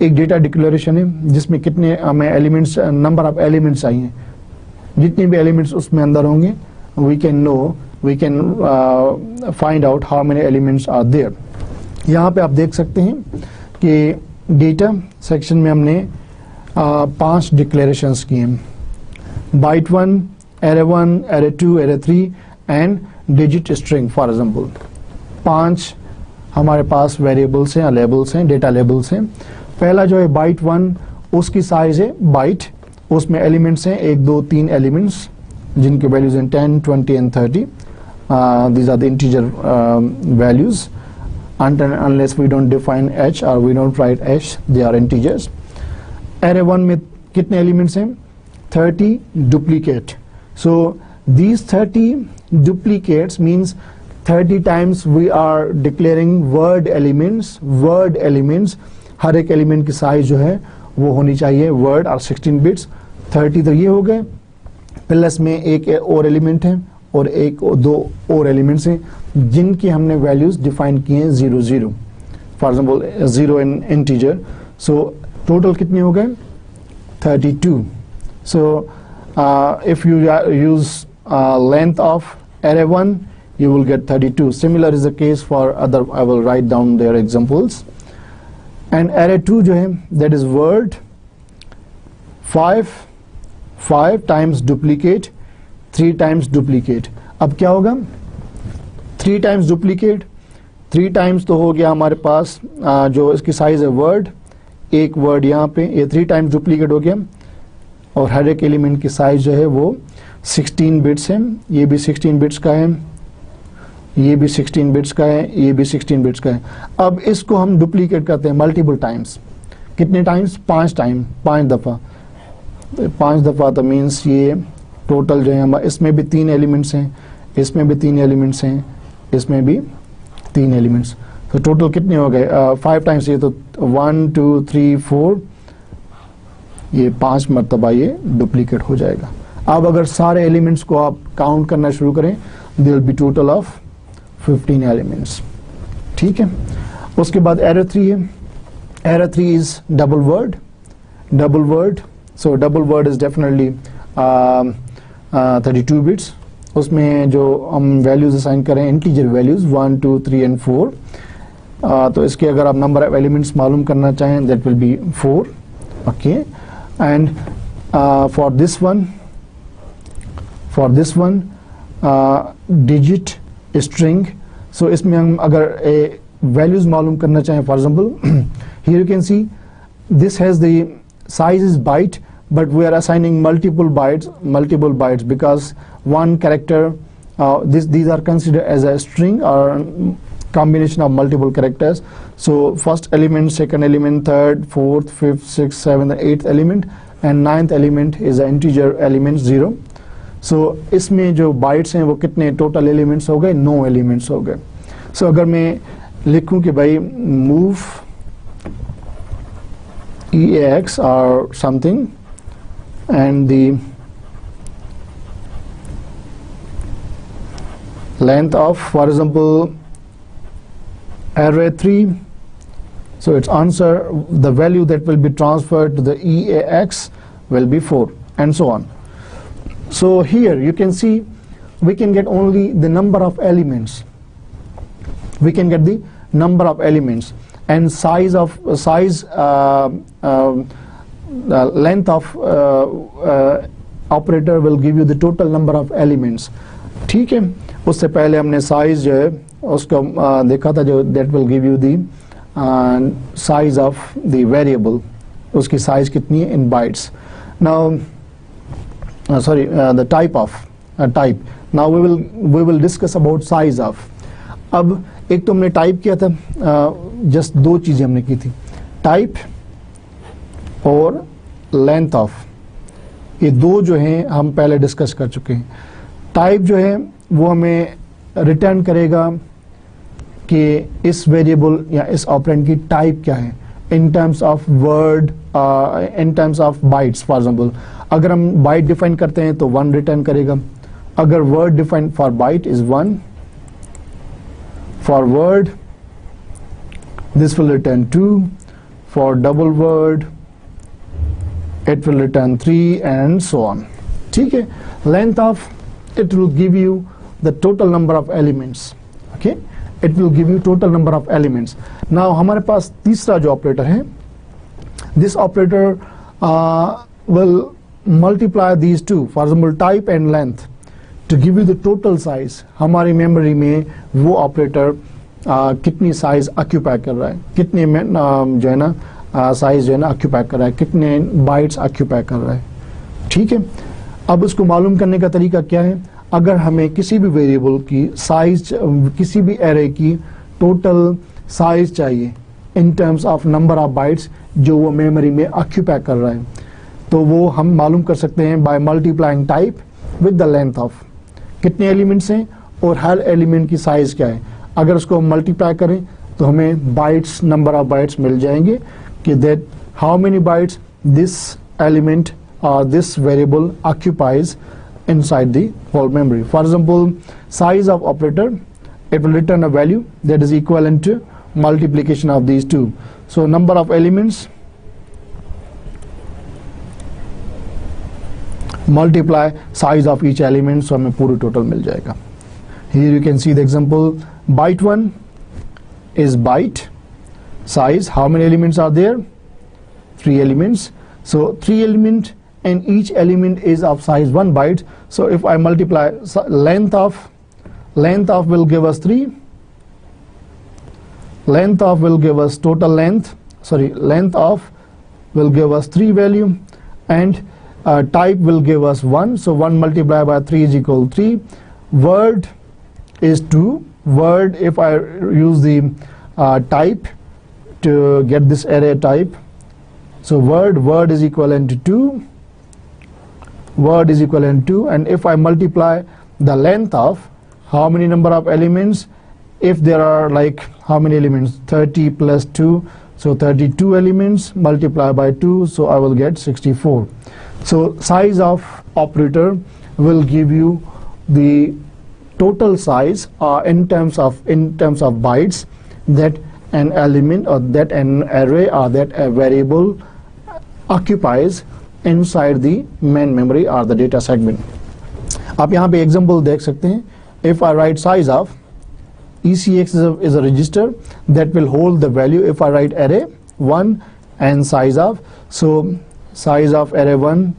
एक data declaration है जिसमें कितने हमें elements, number of elements चाहिए, जितने भी elements उसमें अंदर होंगे we can find out how many elements are there. यहाँ पे आप देख सकते हैं कि डेटा सेक्शन में हमने 5 डिक्लेरेशंस किए हैं, byte 1, array 2, array 3 and digit string. For example 5 हमारे पास वेरिएबल्स हैं, लेबल्स हैं, डेटा लेबल्स हैं. पहला जो है बाइट 1, उसकी साइज है बाइट, उसमें एलिमेंट्स हैं 1, 2, 3 एलिमेंट्स जिनके वैल्यूज हैं 10, 20 and 30. These are the integer values. Unless we don't define h or we don't write h, they are integers. Array 1 में कितने एलिमेंट्स हैं? 30 duplicate. So these 30 duplicates means 30 times we are declaring word elements. हर एक element की size जो है वो होनी चाहिए वर्ड और 16 बिट्स. 30 तो ये हो गए, प्लस में एक और एलिमेंट है और एक और 2 और एलिमेंट्स हैं जिनकी हमने वैल्यूज डिफाइन किए हैं 0, 0. For example 0 in integer. So total कितने हो गए? 32. So if you use length of array 1 you will get 32. Similar is the case for other. I will write down their examples. And array 2 जो है that is word 5 times duplicate, 3 times duplicate. अब क्या होगा? 3 times duplicate, 3 times तो हो गया हमारे पास जो इसकी साइज है वर्ड, एक वर्ड यहाँ पे, ये 3 times duplicate हो गया. और हर एक एलिमेंट की साइज जो है वो 16 बिट्स है. ये भी 16 बिट्स का है, ये भी 16 बिट्स का है, ये भी 16 बिट्स का है. अब इसको हम डुप्लीकेट करते हैं मल्टीपल टाइम्स. कितने टाइम्स? 5 टाइम, 5 दफ़ा. 5 दफ़ा तो मीन्स ये टोटल जो है हमारा, इसमें भी 3 एलिमेंट्स हैं, इसमें भी 3 एलिमेंट्स हैं, इसमें भी 3 एलिमेंट्स. तो टोटल कितने हो गए? 5 टाइम्स, ये तो 1, 2, 3, 4, ये 5 मरतबा ये डुप्लीकेट हो जाएगा. अब अगर सारे एलिमेंट्स को आप काउंट करना शुरू करें, there will be total of 15 elements. ठीक है. उसके बाद array 3 है. array 3 is double word. So double word is definitely 32 bits. उसमें जो हम वैल्यूज असाइन करें इंटीजर वैल्यूज 1, 2, 3 एंड 4. तो इसके अगर आप नंबर ऑफ एलिमेंट्स मालूम करना चाहें that will be 4. Okay. And for this one digit string. So इसमें हम अगर वैल्यूज मालूम करना चाहें, for example here you can see this has the size is byte, but we are assigning multiple bytes because one character, these are considered as a string or combination of multiple characters. So first element, second element, third, fourth, fifth, sixth, seventh, 8th element, and 9th element is an integer element 0. So इसमें जो bytes हैं वो कितने total elements हो गए? 9 elements हो गए. So अगर मैं लिखूं कि भाई move EAX or something and the length of, for example, array 3, so its answer, the value that will be transferred to the EAX will be 4 and so on. So here you can see we can get only the number of elements. We can get the number of elements. And length of operator will give you the total number of elements. ठीक है. उससे पहले हमने size जो है उसको देखा था, जो that will give you the size of the variable. उसकी साइज कितनी है in bytes. Now the type of type. Now we will discuss about size of. अब एक तो हमने टाइप किया था, जस्ट 2 चीजें हमने की थी, टाइप और लेंथ ऑफ. ये 2 जो हैं हम पहले डिस्कस कर चुके हैं. टाइप जो है वो हमें रिटर्न करेगा कि इस वेरिएबल या इस ऑपरेंड की टाइप क्या है in terms of word, in terms of bytes. For example, अगर हम byte define करते हैं तो 1 return करेगा. अगर word define for byte is 1, for word this will return 2, for double word it will return 3, and so on. ठीक है. Length of it will give you the total number of elements. Okay, it will give you total number of elements. Now हमारे पास तीसरा जो operator है, this operator will multiply these two, for example type and length, to give you the total size. हमारी memory में वो operator कितनी size occupy कर रहा है, कितने जो है ना साइज जो है ना ऑक्यूपाई कर रहा है, कितने बाइट्स ऑक्यूपाई कर रहा है. ठीक है. अब उसको मालूम करने का तरीका क्या है? अगर हमें किसी भी वेरिएबल की साइज, किसी भी एरे की टोटल साइज चाहिए in terms of number of bytes जो वो मेमोरी में ऑक्यूपाई कर रहा है, तो वो हम मालूम कर सकते हैं by multiplying type with the length of. कितने एलिमेंट्स हैं और हर एलिमेंट की साइज क्या है. अगर उसको मल्टीप्लाई करें तो हमें बाइट्स, नंबर ऑफ बाइट्स मिल जाएंगे कि that how many bytes this element or this variable occupies inside the whole memory. For example, size of operator, it will return a value that is equivalent to multiplication of these two. So number of elements multiply size of each element, so हमें पूरी total मिल जाएगा. Here you can see the example. Byte 1 is byte size. How many elements are there? 3 elements. So 3 elements and each element is of size 1 byte. So if I multiply length of will give us 3, length of will give us total length, length of will give us 3 value, and type will give us 1. So 1 multiplied by 3 is equal to 3. Word is 2. Word, if I use the type to get this array type, so word is equivalent to 2. Word is equivalent to, and if I multiply the length of how many number of elements, if there are like how many elements, 30 plus 2, so 32 elements, multiply by 2, so I will get 64. So size of operator will give you the total size in terms of bytes that an element or that an array or that a variable occupies inside the main memory or the data segment. आप यहाँ पे example देख सकते हैं. If I write size of ECX is a register that will hold the value. If I write array 1 and size of, so size of array 1,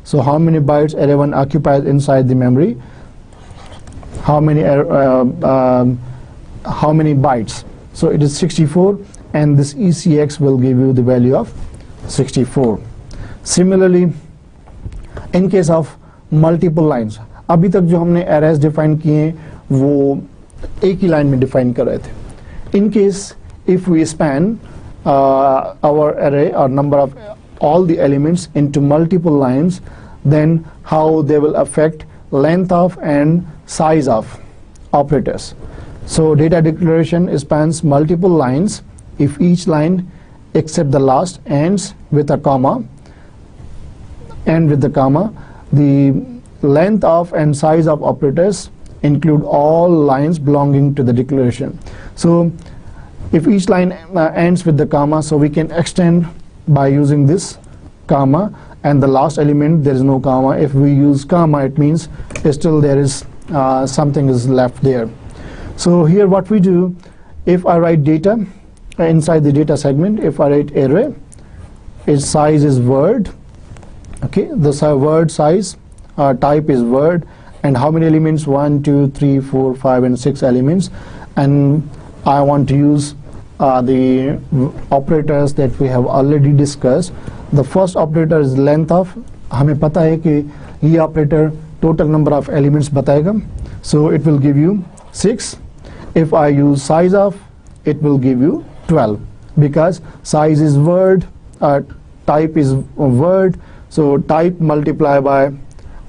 so how many bytes array 1 occupies inside the memory, how many bytes, so it is 64, and this ECX will give you the value of 64. Similarly, in case of multiple lines, अभी तक जो हमने arrays define किए हैं वो एक ही line में define कर रहे थे. In case if we span our array or number of all the elements into multiple lines, then how they will affect length of and size of operators. So data declaration spans multiple lines if each line except the last ends with a comma. And with the comma, the length of and size of operators include all lines belonging to the declaration. So if each line ends with the comma, so we can extend by using this comma, and the last element there is no comma. If we use comma, it means still there is something is left there. So here what we do, if I write data inside the data segment, if I write array, its size is word. Okay, the word size type is word, and how many elements? 1, 2, 3, 4, 5, and 6 elements. And I want to use the operators that we have already discussed. The first operator is length of. हमें पता है कि ये operator total number of elements बताएगा, so it will give you 6. If I use size of, it will give you 12, because size is word, type is word. So type multiply by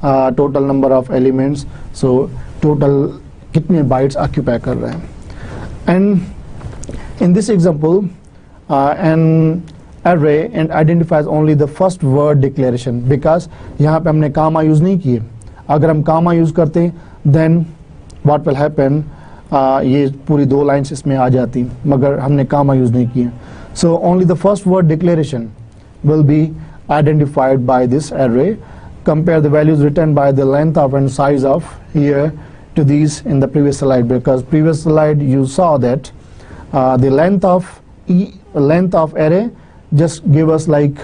total number of elements, so total कितने bytes occupy कर रहे हैं. And in this example, an array and identifies only the first word declaration, because यहाँ पे हमने comma use नहीं किए. अगर हम comma यूज करते then what will happen, ये पूरी 2 लाइन्स इसमें आ जाती, मगर हमने comma यूज नहीं किए. So only the first word declaration will be identified by this array. Compare the values written by the length of and size of here to these in the previous slide, because previous slide you saw that the length of array just give us like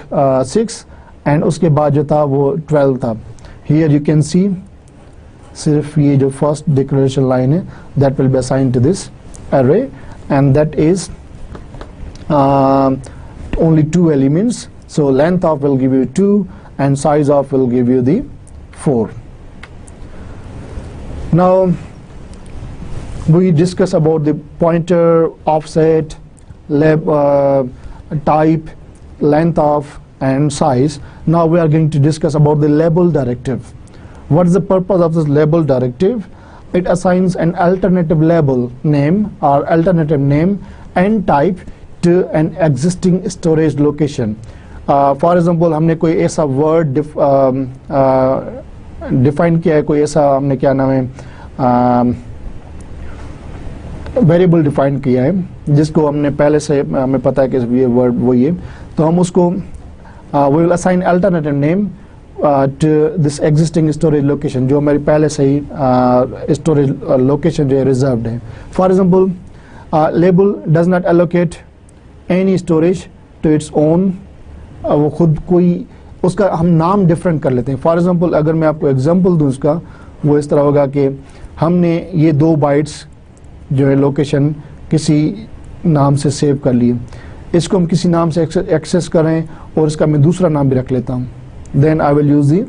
6 and उसके बाद जो था वो 12 था. Here you can see सिर्फ ये जो first declaration line है that will be assigned to this array, and that is only 2 elements. So length of will give you 2 and size of will give you the 4. Now we discuss about the pointer, offset, type, length of and size. Now we are going to discuss about the label directive. What is the purpose of this label directive? It assigns an alternative label name or alternative name and type to an existing storage location. For example, हमने कोई ऐसा word define किया है, कोई ऐसा हमने क्या नाम है वेरिएबल डिफाइन किया है जिसको हमने पहले से हमें पता है कि ये वर्ड वही है, तो हम उसको we will assign alternative name to this existing storage location जो हमारी पहले से ही storage location जो है reserved है. For example, label does not allocate any storage to its own. वो खुद कोई उसका हम नाम डिफरेंट कर लेते हैं. फॉर एग्जांपल अगर मैं आपको एग्जांपल दूं उसका, वो इस तरह होगा कि हमने ये 2 बाइट्स जो है लोकेशन किसी नाम से सेव कर लिए, इसको हम किसी नाम से एक्सेस करें और इसका मैं दूसरा नाम भी रख लेता हूँ, then I will use the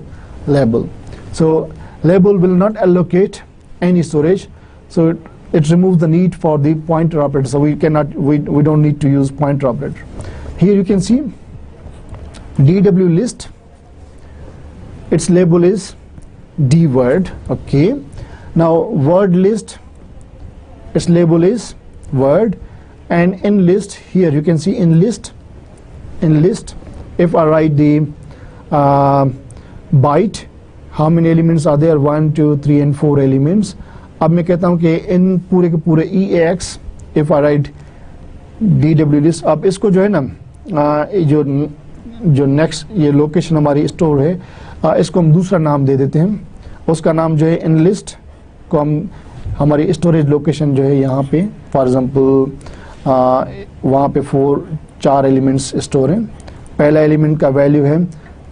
label. So label will not allocate any storage, so it removes the need for the pointer operator. So we don't need to use pointer operator. Here you can see DW list, its label is dword. Okay, now word list, its label is word, and in list, here you can see in list, if I write the byte, how many elements are there? 1 2 3 and 4 elements. अब मैं कहता हूँ कि इन पूरे के पूरे EAX, if I write DW list, अब इसको जो है ना जो नेक्स्ट ये लोकेशन हमारी स्टोर है, इसको हम दूसरा नाम दे देते हैं. उसका नाम जो है इन लिस्ट को हम हमारी स्टोरेज लोकेशन जो है यहाँ पे फॉर एग्जांपल वहाँ पे 4 एलिमेंट्स स्टोर हैं. पहला एलिमेंट का वैल्यू है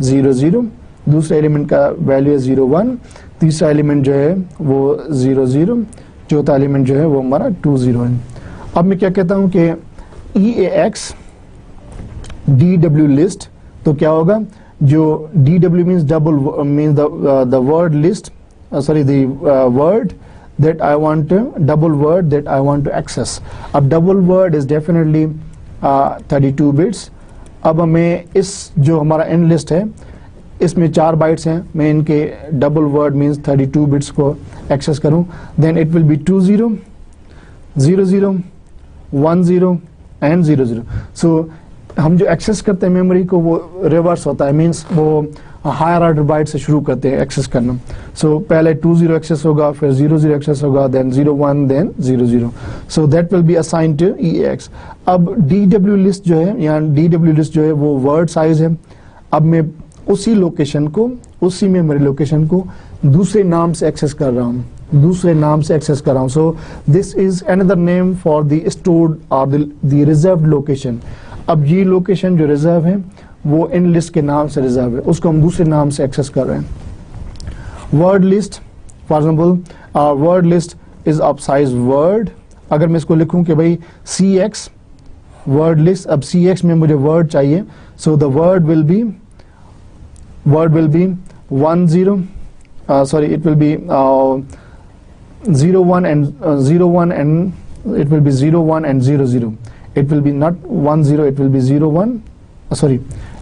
00, दूसरा एलिमेंट का वैल्यू है 01, तीसरा एलिमेंट जो है वो 00, चौथा एलिमेंट जो है वो हमारा 20 है. अब मैं क्या कहता हूँ कि EAX DW लिस्ट, तो क्या होगा, जो DW means double means the word list, sorry the word that I want to, double word that I want to access. अब double word is definitely 32 bits. अब हमें इस जो हमारा end list है इसमें 4 bytes हैं, मैं इनके double word means 32 bits को access करूं, then it will be 20 00 10 and 00. So हम जो एक्सेस करते हैं मेमोरी को वो रिवर्स होता है, मींस वो हायर ऑर्डर बाइट से शुरू करते हैं एक्सेस करना. सो पहले 20 एक्सेस होगा, फिर 00 एक्सेस होगा, then 01, then 00. So that will be assigned to EAX. अब DW लिस्ट जो है, यहाँ DW लिस्ट जो है वो वर्ड साइज है. अब मैं उसी लोकेशन को, उसी मेमोरी लोकेशन को दूसरे नाम से एक्सेस कर रहा हूँ, सो this is another name for the stored और द रिजर्व्ड लोकेशन. अब ये लोकेशन जो रिजर्व है वो इन लिस्ट के नाम से रिजर्व है, उसको हम दूसरे नाम से एक्सेस कर रहे हैं. Word list, for example word list is of size word. अगर मैं इसको लिखूं कि भाई CX वर्ड लिस्ट, अब CX में मुझे वर्ड चाहिए, so the word will be 10 sorry it will be 01 and it will be 01 and 00. It will be not 10, it will be 01. Sorry,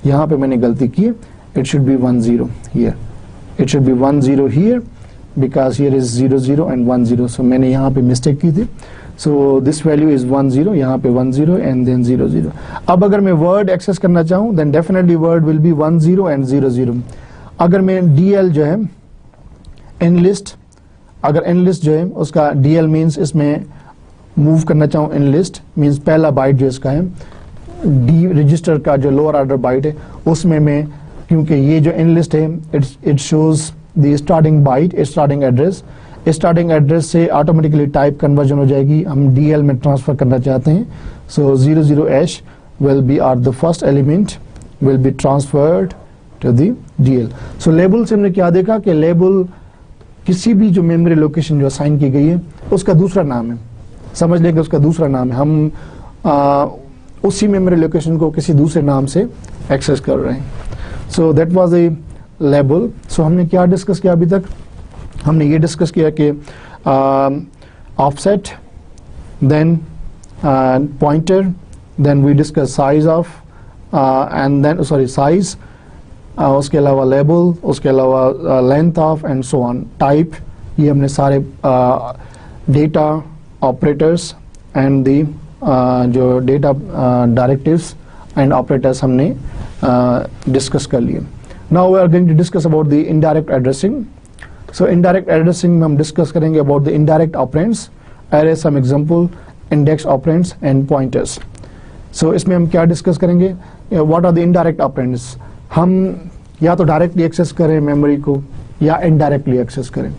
यहाँ पे मैंने गलती की, it should be 10 here. It should be 10 here because here is 00 and 10. So मैंने यहाँ पे mistake की थी. सो दिस वैल्यू इज 10, यहाँ पे 10 एंड देन 00। अब अगर मैं वर्ड एक्सेस करना चाहूँ then definitely word will be 10 and 00। अगर मैं DL जो है इनलिस्ट, अगर इनलिस्ट जो है उसका DL मीन्स इसमें मूव करना चाहूँ, इनलिस्ट मीन्स पहला बाइट जो इसका है डी रजिस्टर का जो लोअर ऑर्डर बाइट है उसमें मैं, क्योंकि ये जो इनलिस्ट है it shows the starting byte, starting address, starting address से ऑटोमेटिकली टाइप कन्वर्जन हो जाएगी, हम DL में ट्रांसफर करना चाहते हैं। So 00H will be are the first element will be transferred to the DL। So label से हमने क्या देखा कि लेबल किसी भी जो मेमोरी लोकेशन जो असाइन की गई है उसका दूसरा नाम है, समझ लेंगे उसका दूसरा नाम है, हम उसी मेमोरी लोकेशन को किसी दूसरे नाम से एक्सेस कर रहे हैं। So that was a label. So हमने क्या डिस्कस किया अभी तक, हमने ये डिस्कस किया कि offset, then pointer, then we discuss size of and then size, उसके अलावा लेबल, उसके अलावा length of and so on, type, ये हमने सारे डेटा ऑपरेटर्स एंड दी जो डेटा डायरेक्टिव्स एंड ऑपरेटर्स हमने डिस्कस कर लिए। Now we are going to discuss about the indirect addressing. So indirect addressing में हम डिस्कस करेंगे about the indirect operands, array, some example, index operands and pointers. सो इसमें हम क्या डिस्कस करेंगे, what are the indirect operands, हम या तो डायरेक्टली एक्सेस करें मेमोरी को या इनडायरेक्टली एक्सेस करें।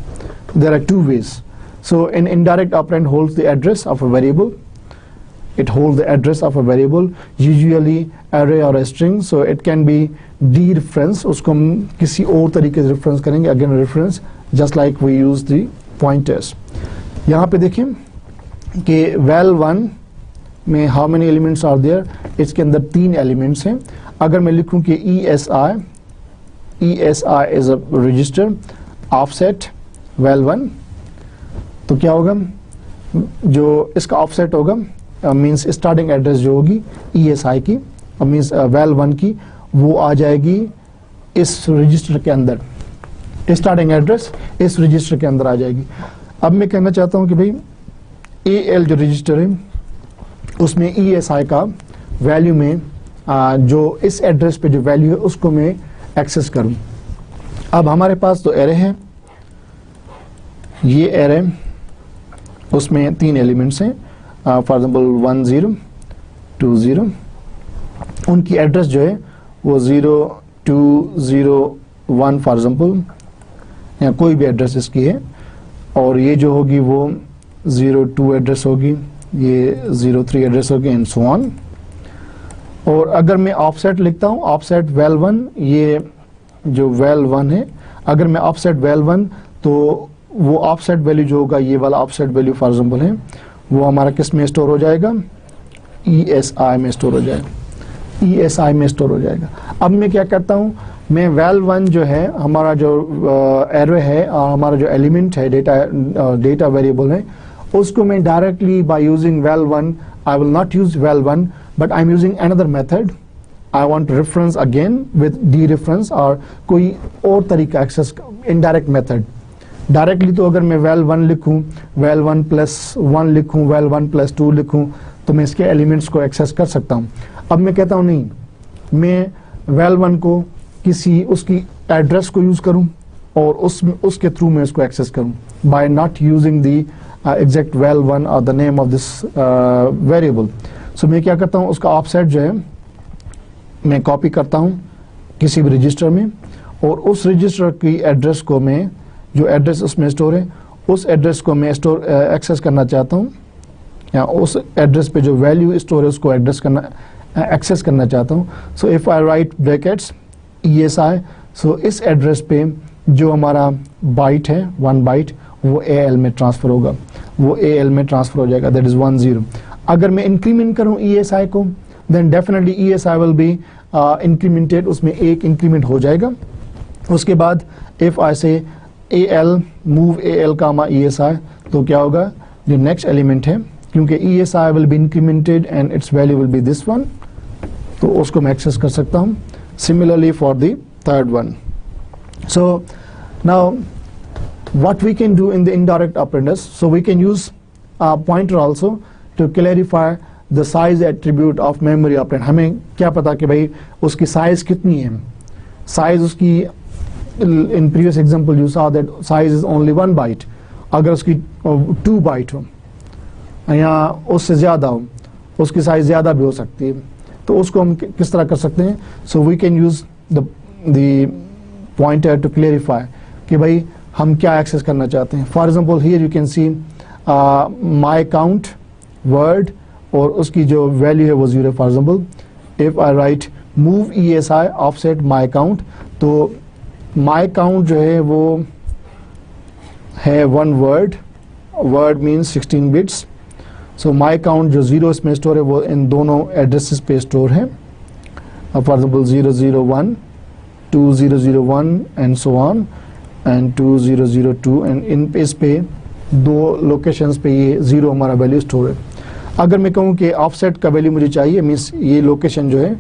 There are two ways. So an indirect operand holds the address of a variable, it holds the address of a variable, usually array or a string, so it can be dereference, उसको हम किसी और तरीके से reference करेंगे, again reference just like we use the pointers। यहाँ पे देखिए कि val1 में how many elements are there, इसके अंदर 3 elements हैं। अगर मैं लिखूं कि ESI is a register offset val1, तो क्या होगा, जो इसका ऑफसेट होगा मीन्स स्टार्टिंग एड्रेस जो होगी ESI की मीन्स val1 की, वो आ जाएगी इस रजिस्टर के अंदर, स्टार्टिंग एड्रेस इस रजिस्टर के अंदर आ जाएगी। अब मैं कहना चाहता हूँ कि भाई AL जो रजिस्टर है उसमें ESI का वैल्यू में जो इस एड्रेस पे जो वैल्यू है उसको मैं एक्सेस करूँ। अब हमारे पास तो एरे है, ये एरे उसमें 3 एलिमेंट्स हैं, फॉर एग्जाम्पल 1 0 2 0, उनकी एड्रेस जो है वो 0 2 0 1 फॉर एग्जाम्पल, या कोई भी एड्रेस इसकी है, और ये जो होगी वो 02 एड्रेस होगी, ये 03 एड्रेस होगी एंड सो ऑन। और अगर मैं ऑफसेट लिखता हूँ, ऑफसेट val1, ये जो val1 है, अगर मैं ऑफसेट val1 तो वो ऑफसेट वैल्यू जो होगा, ये वाला ऑफसेट वैल्यू फॉर एग्जाम्पल है, वो हमारा किस में स्टोर हो जाएगा, ESI में स्टोर हो जाएगा, ESI में स्टोर हो जाएगा। अब मैं क्या करता हूँ, मैं val1 जो है हमारा जो एरे है और हमारा जो एलिमेंट है डेटा वेरिएबल है, उसको मैं directly by using val1, I will not use val1 but I am using another method, I want reference again with dereference, और कोई और तरीका एक्सेस, इनडायरेक्ट मेथड। डायरेक्टली तो अगर मैं val1 लिखूं, val1 + 1 लिखूं, val1 + 2 लिखूं, तो मैं इसके एलिमेंट्स को एक्सेस कर सकता हूं। अब मैं कहता हूं नहीं, मैं val1 को किसी उसकी एड्रेस को यूज करूं और उसके थ्रू मैं इसको एक्सेस करूं by not using the exact val1 और the name of this variable. So मैं क्या करता हूं, उसका ऑफसेट जो है मैं कॉपी करता हूं किसी भी रजिस्टर में, और उस रजिस्टर की एड्रेस को मैं, जो एड्रेस उसमें स्टोर है, उस एड्रेस को मैं एक्सेस करना चाहता हूँ, या उस एड्रेस पे जो वैल्यू स्टोर है उसको एक्सेस करना चाहता हूँ। So if I right brackets ESI, सो इस एड्रेस पे जो हमारा बाइट है 1 बाइट, वो AL में ट्रांसफ़र होगा, वो AL में ट्रांसफ़र हो जाएगा, दैट इज़ 1 0। अगर मैं इंक्रीमेंट करूँ ESI को, then definitely ESI will be incremented, उसमें एक इंक्रीमेंट हो जाएगा। उसके बाद इफ़ आई से AL मूव AL कामा ESI, तो क्या होगा, जो नेक्स्ट एलिमेंट है, क्योंकि ESI will be incremented and it's value will be this one, तो उसको मैं एक्सेस कर सकता हूँ। Similarly for the third one. So now what we can do in the indirect operators, so we can use pointer also to clarify the size attribute of memory operand. हमें क्या पता कि भाई उसकी size कितनी है. Size उसकी in previous example you saw that size is only 1 byte. अगर उसकी 2 byte हो या उससे ज़्यादा हो, उसकी साइज ज़्यादा भी हो सकती है, तो उसको हम किस तरह कर सकते हैं. So we can use the pointer to clarify कि भाई हम क्या एक्सेस करना चाहते हैं. For example here you can see my count word और उसकी जो वैल्यू है वो 0. For example if I write move ESI offset my count, तो माई काउंट जो है वो है 1 word. Word means 16 bits. So my count जो 0 इसमें स्टोर है वो इन दोनों एड्रेसेस पे स्टोर है. For example 001, 2001 and so on and 2002 and in इस पे 2 लोकेशंस पे ये 0 हमारा वैल्यू स्टोर है. अगर मैं कहूँ कि ऑफसेट का वैल्यू मुझे चाहिए, मीन्स ये लोकेशन जो है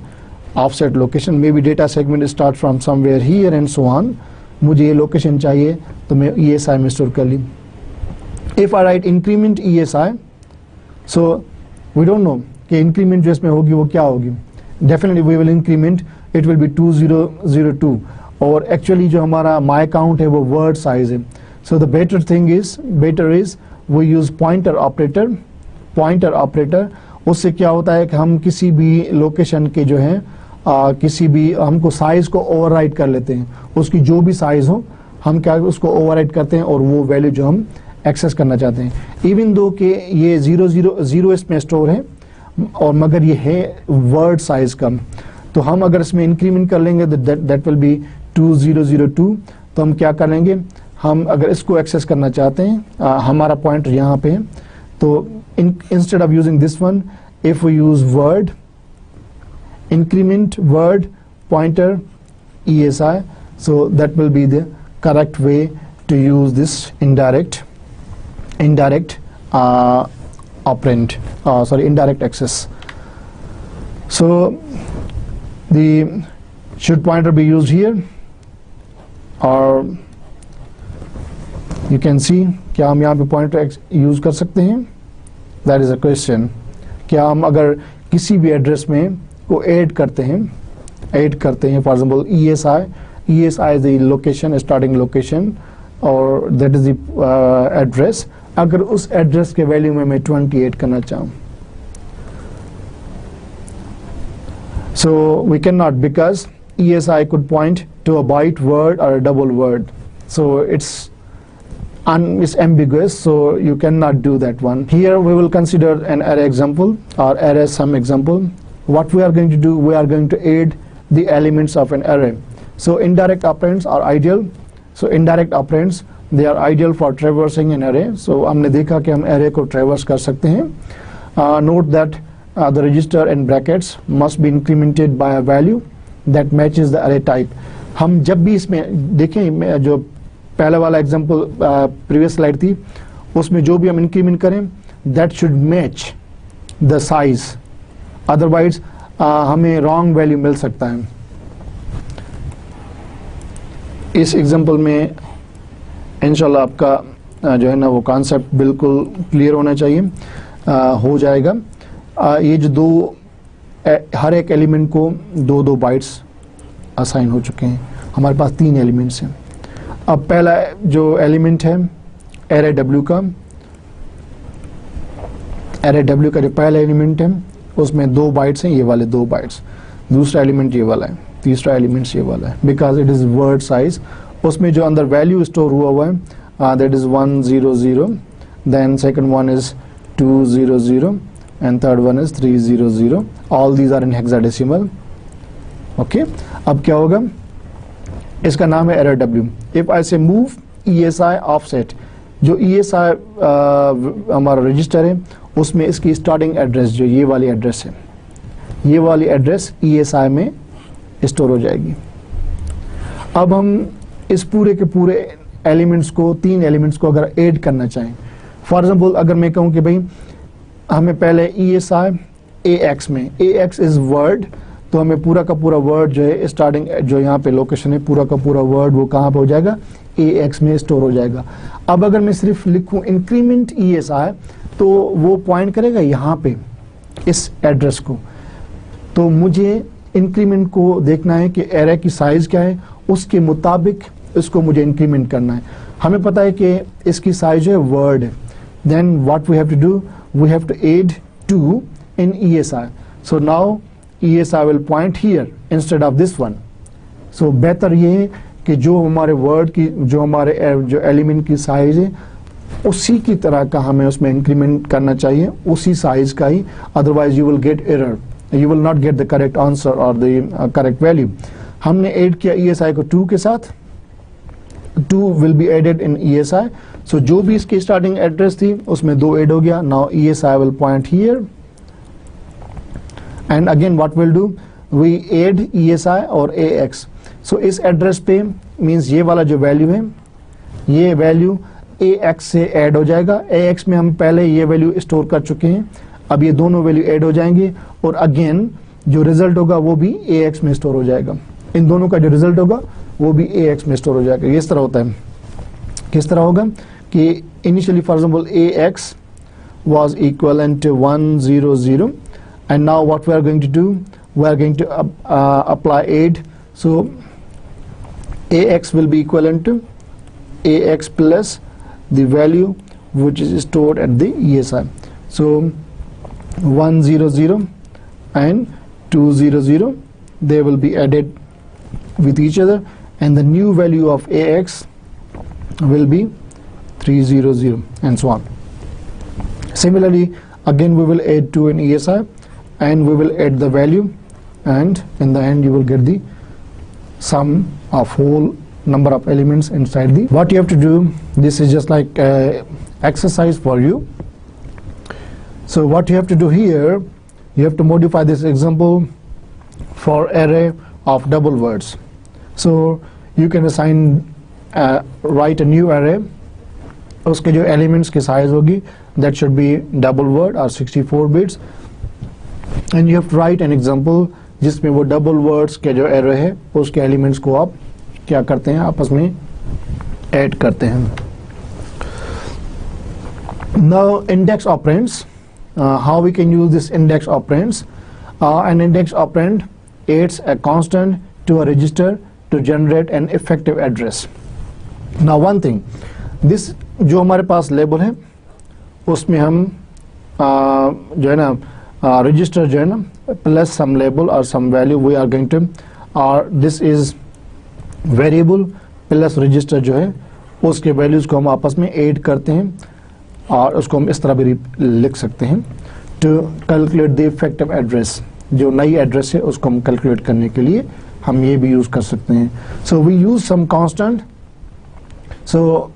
offset location, may be data segment start from somewhere here and so on, मुझे ये लोकेशन चाहिए तो मैं ESI में स्टोर कर ली. If I write increment ESI, so we don't know कि इंक्रीमेंट जो इसमें होगी वो क्या होगी. Definitely we will increment, it will be 2002 और एक्चुअली जो हमारा माई काउंट है वो वर्ड साइज है. So the better is we use pointer operator. उससे क्या होता है कि हम किसी भी लोकेशन के जो है किसी भी हमको साइज को ओवरराइट कर लेते हैं, उसकी जो भी साइज हो हम क्या उसको ओवरराइट करते हैं और वो वैल्यू जो हम एक्सेस करना चाहते हैं. इवन दो कि ये 0 इसमें स्टोर है और मगर ये है वर्ड साइज कम, तो हम अगर इसमें इंक्रीमेंट कर लेंगे दैट विल बी 2002. तो हम क्या करेंगे, हम अगर इसको एक्सेस करना चाहते हैं हमारा पॉइंटर यहाँ पे है, तो instead of using this one, if we use word increment word pointer ESI, so that will be the correct way to use this indirect operand, indirect access. So the should pointer be used here, or you can see क्या हम यहाँ पे pointer use कर सकते हैं. That is a question. क्या हम अगर किसी भी एड्रेस में को ऐड करते हैं for example ESI is the location, starting location, और दैट इज द एड्रेस. अगर उस एड्रेस के वैल्यू में मैं 20 ऐड करना चाहूँ, so we cannot, because ESI could point to a byte word or a double word, so it's ambiguous, so you cannot do that one. Here we will consider an array example or array sum example. What we are going to do, we are going to add the elements of an array. So indirect operands are ideal. So indirect operands, they are ideal for traversing an array. So हमने देखा कि हम array को traverse कर सकते हैं. Note that the register and brackets must be incremented by a value that matches the array type. हम जब भी इसमें देखें, जो पहला वाला एग्जांपल प्रीवियस स्लाइड थी, उसमें जो भी हम इंक्रीमेंट करें that should match the size, otherwise हमें रॉन्ग वैल्यू मिल सकता है. इस एग्जांपल में इंशाल्लाह आपका जो है ना वो कॉन्सेप्ट बिल्कुल क्लियर होना चाहिए, हो जाएगा. ये जो हर एक एलिमेंट को 2-2 बाइट्स असाइन हो चुके हैं. हमारे पास 3 एलिमेंट्स हैं. अब पहला जो एलिमेंट है एरे W का, जो पहला एलिमेंट है उसमें 2 बाइट्स हैं, ये वाले 2 बाइट्स. दूसरा एलिमेंट ये वाला है, तीसरा एलिमेंट ये वाला है, because it is word size. उसमें जो अंदर वैल्यू स्टोर हुआ है that is 100, then second one is 200 and third one is 300. all these are in hexadecimal. okay, अब क्या होगा, इसका नाम है error W. if I say move ESI offset, जो ESI हमारा रजिस्टर है उसमें इसकी स्टार्टिंग एड्रेस जो ये वाली एड्रेस है, ये वाली एड्रेस ESI में स्टोर हो जाएगी. अब हम इस पूरे के पूरे एलिमेंट्स को, 3 एलिमेंट्स को अगर ऐड करना चाहें, फॉर एग्जांपल अगर मैं कहूँ कि भाई हमें पहले ESI AX में, AX इज वर्ड, तो हमें पूरा का पूरा वर्ड जो है स्टार्टिंग जो यहाँ पे लोकेशन है पूरा का पूरा वर्ड वो कहाँ पे हो जाएगा, AX में स्टोर हो जाएगा। अब अगर मैं सिर्फ लिखूँ इंक्रीमेंट ESI तो वो पॉइंट करेगा यहाँ पे इस एड्रेस को। तो मुझे इंक्रीमेंट को देखना है कि एरे की साइज क्या है, उसके मुताबिक इसको मुझे इंक्रीमेंट करना है। हमें पता है कि इसकी साइज है word, then what we have to do, we have to add 2 in ESI। So now ESI will point here instead of this one. सो बेहतर ये है कि जो हमारे वर्ड की जो हमारे जो एलिमेंट की साइज है उसी की तरह का हमें उसमें इंक्रीमेंट करना चाहिए, उसी साइज का ही, otherwise you will get error, you will not get the correct answer or the correct value। हमने ऐड किया ESI को 2 के साथ, 2 will be added in ESI। so जो भी इसकी स्टार्टिंग एड्रेस थी उसमें 2 ऐड हो गया। now ESI will point here and again what we'll do, we add ESI और AX। so इस एड्रेस पे मीन्स ये वाला जो वैल्यू है ये वैल्यू AX से ऐड हो जाएगा। AX में हम पहले ये वैल्यू स्टोर कर चुके हैं, अब ये दोनों वैल्यू ऐड हो जाएंगे और अगेन जो रिजल्ट होगा वो भी AX में स्टोर हो जाएगा। इन दोनों का जो रिजल्ट होगा वो भी AX में स्टोर हो जाएगा। ये इस तरह होता है, किस तरह होगा कि initially for example AX was equivalent to 100 and now what we are going to do, we are going to apply add। so AX will be equivalent to AX plus the value which is stored at the ESI। so 100 and 200 they will be added with each other and the new value of AX will be 300 and so on। similarly again we will add 2 in ESI and we will add the value and in the end you will get the sum of whole number of elements inside the what you have to do, this is just like exercise for you। so what you have to do here, you have to modify this example for array of double words। so you can assign write a new array, उसके जो elements की size होगी that should be double word or 64 bits and you have to write an example जिसमें वो double words के जो array है उसके elements को आप क्या करते हैं आपस में add करते हैं। now index operands, how we can use this index operands, an index operand adds a constant to a register to generate an effective address। now one thing, this जो हमारे पास लेबल है उसमें हम जो है ना रजिस्टर जो है ना प्लस सम लेबल और some value we are going to, और this is variable plus register जो है उसके वैल्यूज को हम आपस में ऐड करते हैं और उसको हम इस तरह भी लिख सकते हैं to calculate the effective address. जो नई एड्रेस है उसको हम कैलकुलेट करने के लिए हम ये भी यूज कर सकते हैं। So we use some constant, so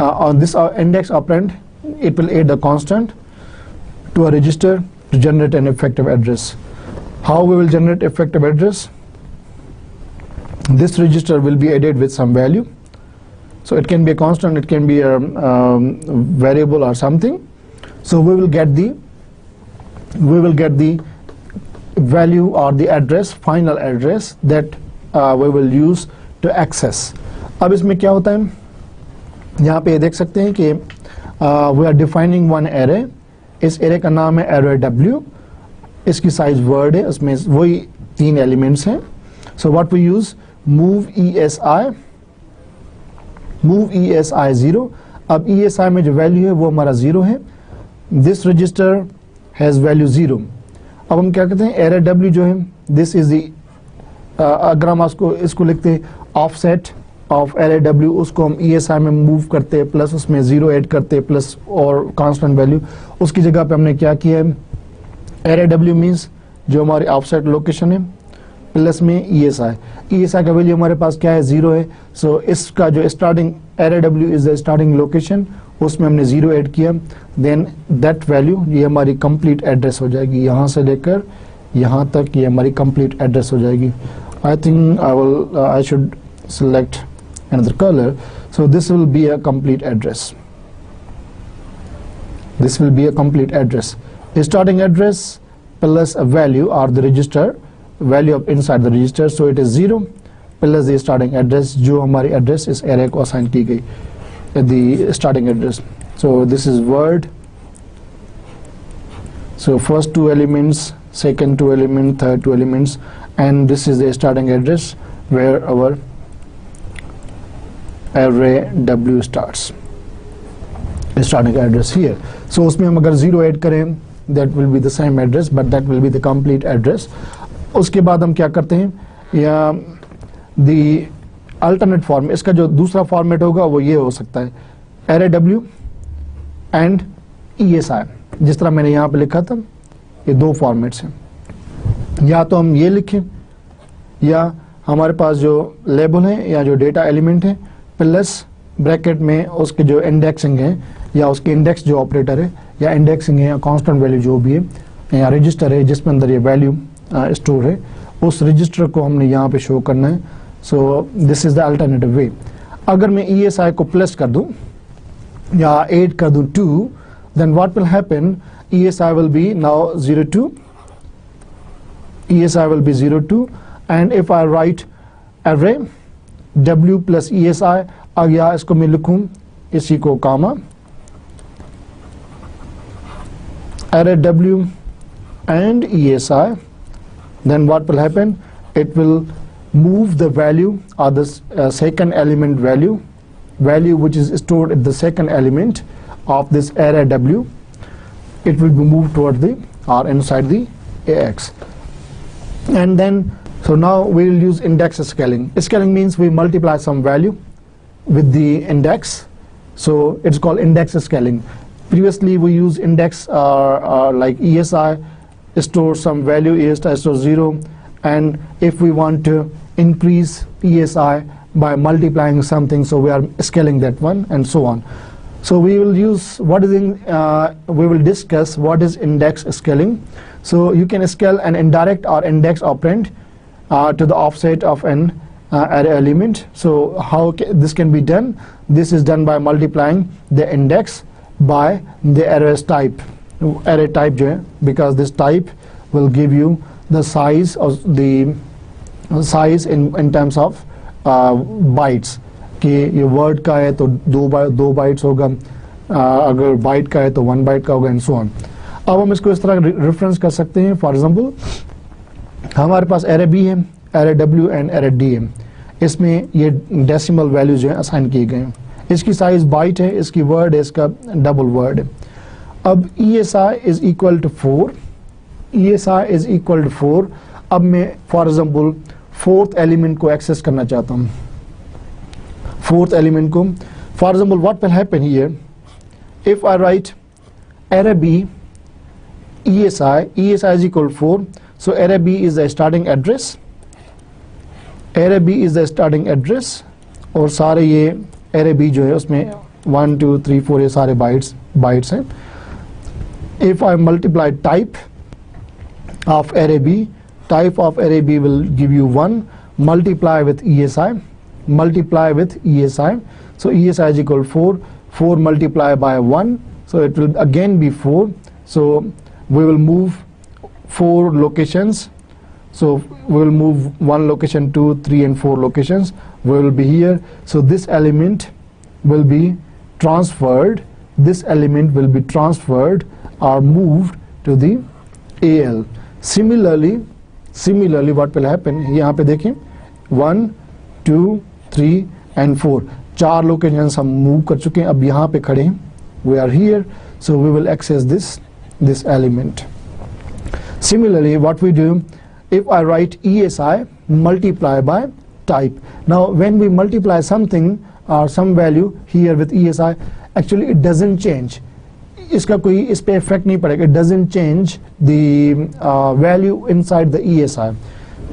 on this index operand it will add the constant to a register to generate an effective address। how we will generate effective address, this register will be added with some value, so it can be a constant, it can be a variable or something। so we will get the value or the address, final address that we will use to access। अब इसमें क्या होता है, यहाँ पे देख सकते हैं कि we are defining one array, इस एरे का नाम है एरे W, इसकी साइज वर्ड है, उसमें वही 3 एलिमेंट्स हैं। So what we use, move ESI 0। अब ESI में जो वैल्यू है वो हमारा 0 है, दिस रजिस्टर हैज वैल्यू 0। अब हम क्या कहते हैं, एरे W जो है दिस इज दी, अगर हम इसको लिखते हैं ऑफसेट ऑफ एरे W, उसको हम ESI में मूव करते हैं प्लस उसमें 0 ऐड करते हैं प्लस और कांस्टेंट वैल्यू, उसकी जगह पे हमने क्या किया है, एरे W मीन्स जो हमारी ऑफसेट लोकेशन है प्लस में ESI का वैल्यू हमारे पास क्या है, 0 है। सो इसका जो starting array W is the starting location, उसमें हमने 0 ऐड किया, देन दैट वैल्यू ये हमारी कंप्लीट एड्रेस हो जाएगी, यहाँ से लेकर यहाँ तक ये हमारी कंप्लीट एड्रेस हो जाएगी। I think I should select another color, so this will be a complete address, this will be a complete address, a starting address plus a value or the register value of inside the register, so it is 0 plus the starting address, जो हमारी address इस array को assign की गई, the starting address. So this is word. So first two elements, second two element, third two elements, and this is the starting address where our array W starts. The starting address here. So उसमें हम अगर 0 add करें, that will be the same address, but that will be the complete address. उसके बाद हम क्या करते हैं, या the alternate form, इसका जो दूसरा फॉर्मेट होगा वो ये हो सकता है, array W and ESI. जिस तरह मैंने यहाँ पे लिखा था, ये दो फॉर्मेट्स हैं. या तो हम ये लिखें, या हमारे पास जो लेबल है या जो डेटा एलिमेंट है प्लस ब्रैकेट में उसके जो इंडेक्सिंग है या उसके इंडेक्स जो ऑपरेटर है या इंडेक्सिंग है या कांस्टेंट वैल्यू जो भी है या रजिस्टर है जिसमें अंदर ये वैल्यू स्टोर है, उस रजिस्टर को हमने यहाँ पे शो करना है. सो दिस इज द अल्टरनेटिव वे. अगर मैं ESI को प्लस कर दूँ या ऐड कर दूँ 2, then what will happen, ESI will be now 02, ESI will be 02, and if I write array W plus ESI, अब यहाँ इसको मैं लिखूँ इसी को कामा, array W and ESI, then what will happen, it will move the value or the second element value which is stored at the second element of this array W, it will be moved toward the or inside the AX. And then, so now we will use index scaling. Scaling means we multiply some value with the index, so it's called index scaling. Previously we use index like ESI store some value, ESI store 0, and if we want to increase ESI by multiplying something, so we are scaling that one and so on. So we will use what is we will discuss what is index scaling. So you can scale an indirect or index operand to the offset of an array element. So how this can be done? This is done by multiplying the index by the array type जो है, because this type will give you the size of the size in terms of bytes. कि ये word का है तो 2 bytes होगा, अगर bite का है तो 1 बाइट का होगा एंड सो ऑन. अब हम इसको इस तरह रेफरेंस कर सकते हैं. फॉर एग्जांपल हमारे पास एरे बी है, array W and array D है, इसमें ये डेसिमल वैल्यू जो है असाइन किए गए हैं. इसकी साइज बाइट है, इसकी वर्ड है, इसका डबल वर्ड है. अब ESI is equal to 4, ESI is equal to 4. अब मैं फॉर एग्जांपल फोर्थ एलिमेंट को एक्सेस करना चाहता हूँ, fourth element को. For example, what will happen here if I write array B ESI is equal to 4. So array B is the starting address, array B is the starting address, और सारे ये array B जो है उसमें 1 2 3 4 ये सारे bytes हैं. If I multiply type of array B, type of array B will give you 1, multiply with ESI, so ESI is equal to 4 multiplied by 1, so it will again be 4. So we will move 4 locations, so we will move 1 location, 2 3 and 4 locations we will be here. So this element will be transferred, or moved to the AL. Similarly what will happen, यहाँ पे देखें 1 2 3 and 4 4 locations हम move कर चुके हैं. अब यहाँ पे खड़े हैं, we are here, so we will access this element. Similarly what we do, if I write ESI multiply by type, now when we multiply something or some value here with ESI, actually it doesn't change, इसका कोई इस पे effect नहीं पड़ेगा, it doesn't change the value inside the ESI.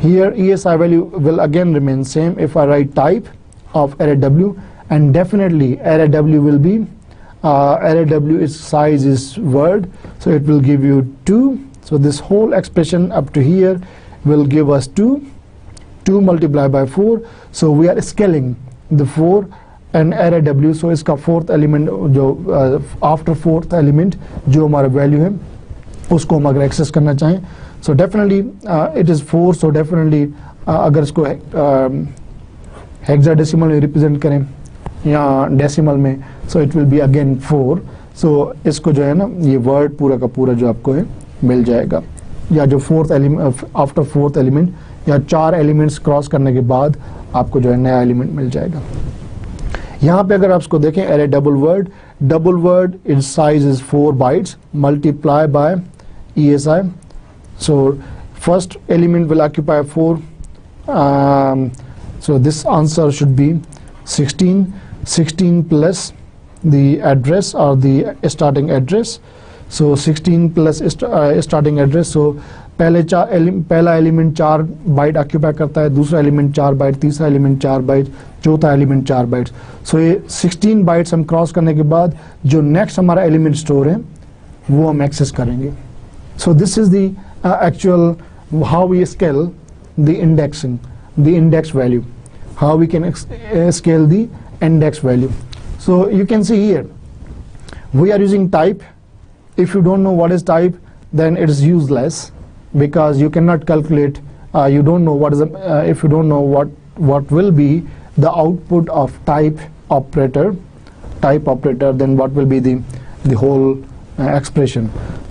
Here ESI value will again remain same if I write type of array W, and definitely array W will be array W its size is word, so it will give you 2. So this whole expression up to here will give us 2 multiplied by 4. So we are scaling the 4 and array W. So इसका fourth element जो after fourth element जो हमारा value है उसको हम अगर access करना चाहें, so definitely it is 4, so definitely अगर इसको हेक्साडेसिमल में रिप्रेजेंट करें या डेसिमल में, सो इट विल बी अगेन 4। सो इसको जो है ना ये वर्ड पूरा का पूरा जो आपको है मिल जाएगा, या जो fourth element after fourth element या 4 एलिमेंट्स क्रॉस करने के बाद आपको जो है नया एलिमेंट मिल जाएगा। यहाँ पे अगर आप इसको देखें array double word its size is 4 bytes multiply by ESI, so first element will occupy 4, so this answer should be 16 plus the address or the starting address, so 16 plus starting address, so पहला element 4 bite occupy करता है, दूसरा element 4 bite, तीसरा element 4 bite, चौथा element 4 bite. सो ये 16 bytes हम cross करने के बाद जो नेक्स्ट हमारा एलिमेंट स्टोर है वो हम एक्सेस करेंगे। So this is the actual how we scale the indexing, the index value, how we can scale the index value. So you can see here we are using type. If you don't know what is type then it is useless, because you cannot calculate, you don't know what is if you don't know what will be the output of type operator, then what will be the whole expression.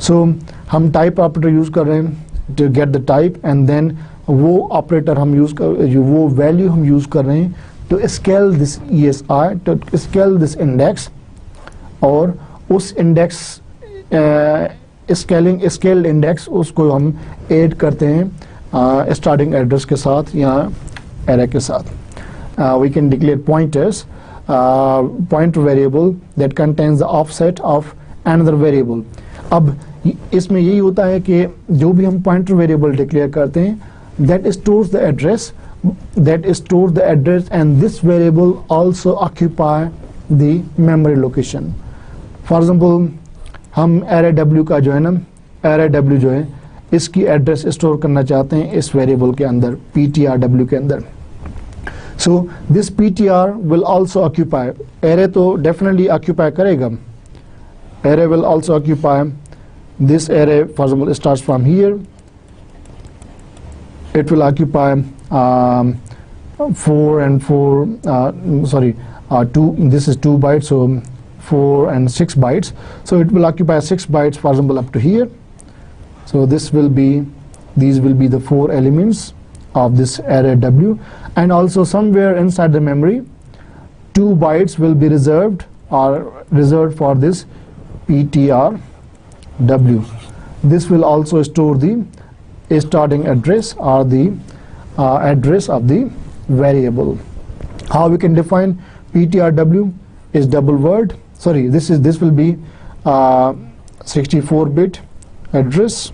So हम type operator use कर रहे हैं to get the type, and then वो operator हम use वो value हम use कर रहे हैं to scale this ESI, to scale this index, और उस index स्केल्ड इंडेक्स उसको हम ऐड करते हैं स्टार्टिंग एड्रेस के साथ या एरे के साथ। We can declare pointers, pointer variable that contains the offset of another variable. अब इसमें यही होता है कि जो भी हम पॉइंटर वेरिएबल डिक्लेयर करते हैं that stores the address and this variable also occupy the memory location. For example हम एरे w का जो है ना, एरे w जो है इसकी एड्रेस स्टोर करना चाहते हैं इस वेरिएबल के अंदर, ptr w के अंदर। So this ptr will also occupy, array तो डेफिनेटली ऑक्यूपाई करेगा, array will also occupy this array. For example starts from here, it will occupy 4 and 4 2, this is 2 bytes, so 4 and 6 bytes, so it will occupy 6 bytes, for example, up to here. So these will be the 4 elements of this array w, and also somewhere inside the memory 2 bytes will be reserved for this ptr w. This will also store the starting address or the address of the variable. How we can define ptr w is double word, sorry, this will be 64-bit address.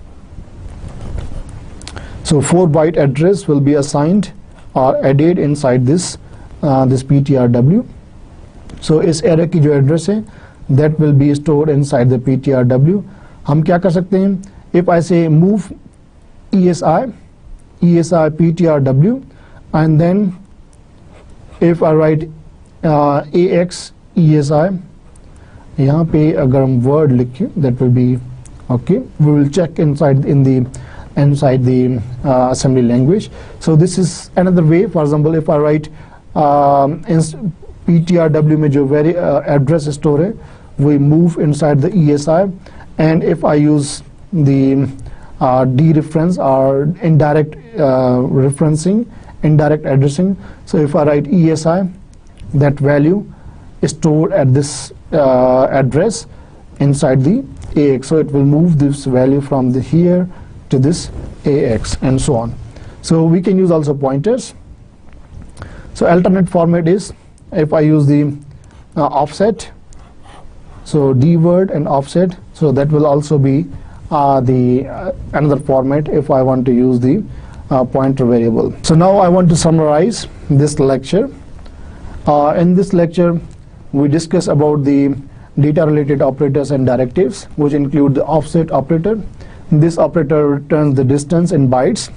So 4 byte address will be assigned or added inside this ptrw. So इस array की जो address है that will be stored inside the ptrw. हम क्या कर सकते हैं, if I say move ESI ptrw, and then if I write AX ESI, यहाँ पे अगर हम वर्ड लिखें that will be okay, we will check inside the assembly language. So this is another way. For example, if I write ptrw में जो address store है we move inside the ESI, and if I use the dereference or indirect referencing, indirect addressing, so if I write ESI, that value is stored at this address inside the AX, so it will move this value from the here to this AX and so on. So we can use also pointers. So alternate format is if I use the offset, so d word and offset, so that will also be another format if I want to use the pointer variable. So now I want to summarize this lecture. In this lecture we discuss about the data related operators and directives, which include the offset operator. This operator returns the distance in bytes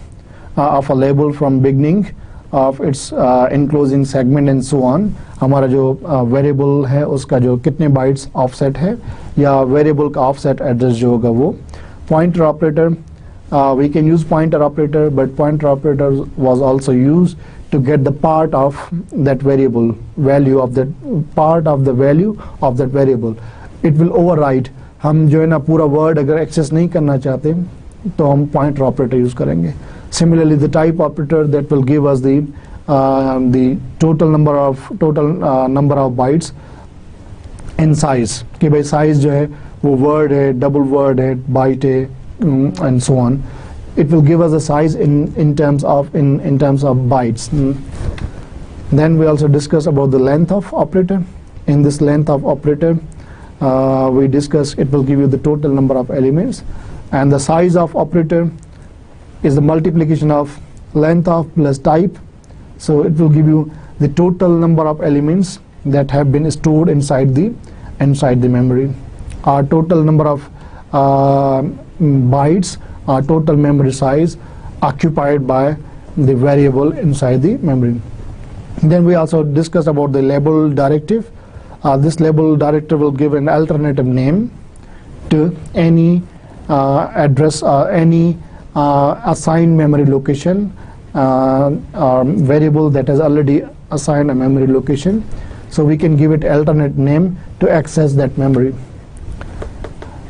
of a label from beginning of its enclosing segment and so on. हमारा जो variable है उसका जो कितने bytes offset है या variable का offset address जो होगा वो, pointer operator. We can use pointer operator, but pointer operator was also used to get the part of that variable, value of that part of the value of that variable. It will override. हम जो है ना पूरा word अगर access नहीं करना चाहते तो हम pointer operator use करेंगे. Similarly, the type operator that will give us the total number of bytes in size. कि भाई size जो है वो word है, double word है, byte है, and so on. It will give us a size in terms of bytes. Then we also discuss about the length of operator. In this length of operator, we discuss it will give you the total number of elements, and the size of operator is the multiplication of length of plus type. So it will give you the total number of elements that have been stored inside the memory. Our total number of bytes, our total memory size occupied by the variable inside the memory. Then we also discuss about the label directive. This label directive will give an alternative name to any address or any assigned memory location or variable that has already assigned a memory location. So we can give it alternate name to access that memory.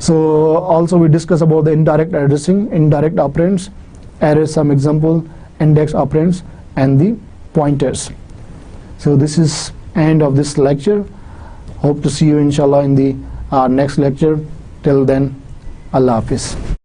So also we discuss about the indirect addressing, indirect operands, arrays, some example, index operands, and the pointers. So this is end of this lecture. Hope to see you inshallah in the next lecture. Till then, Allah Hafiz.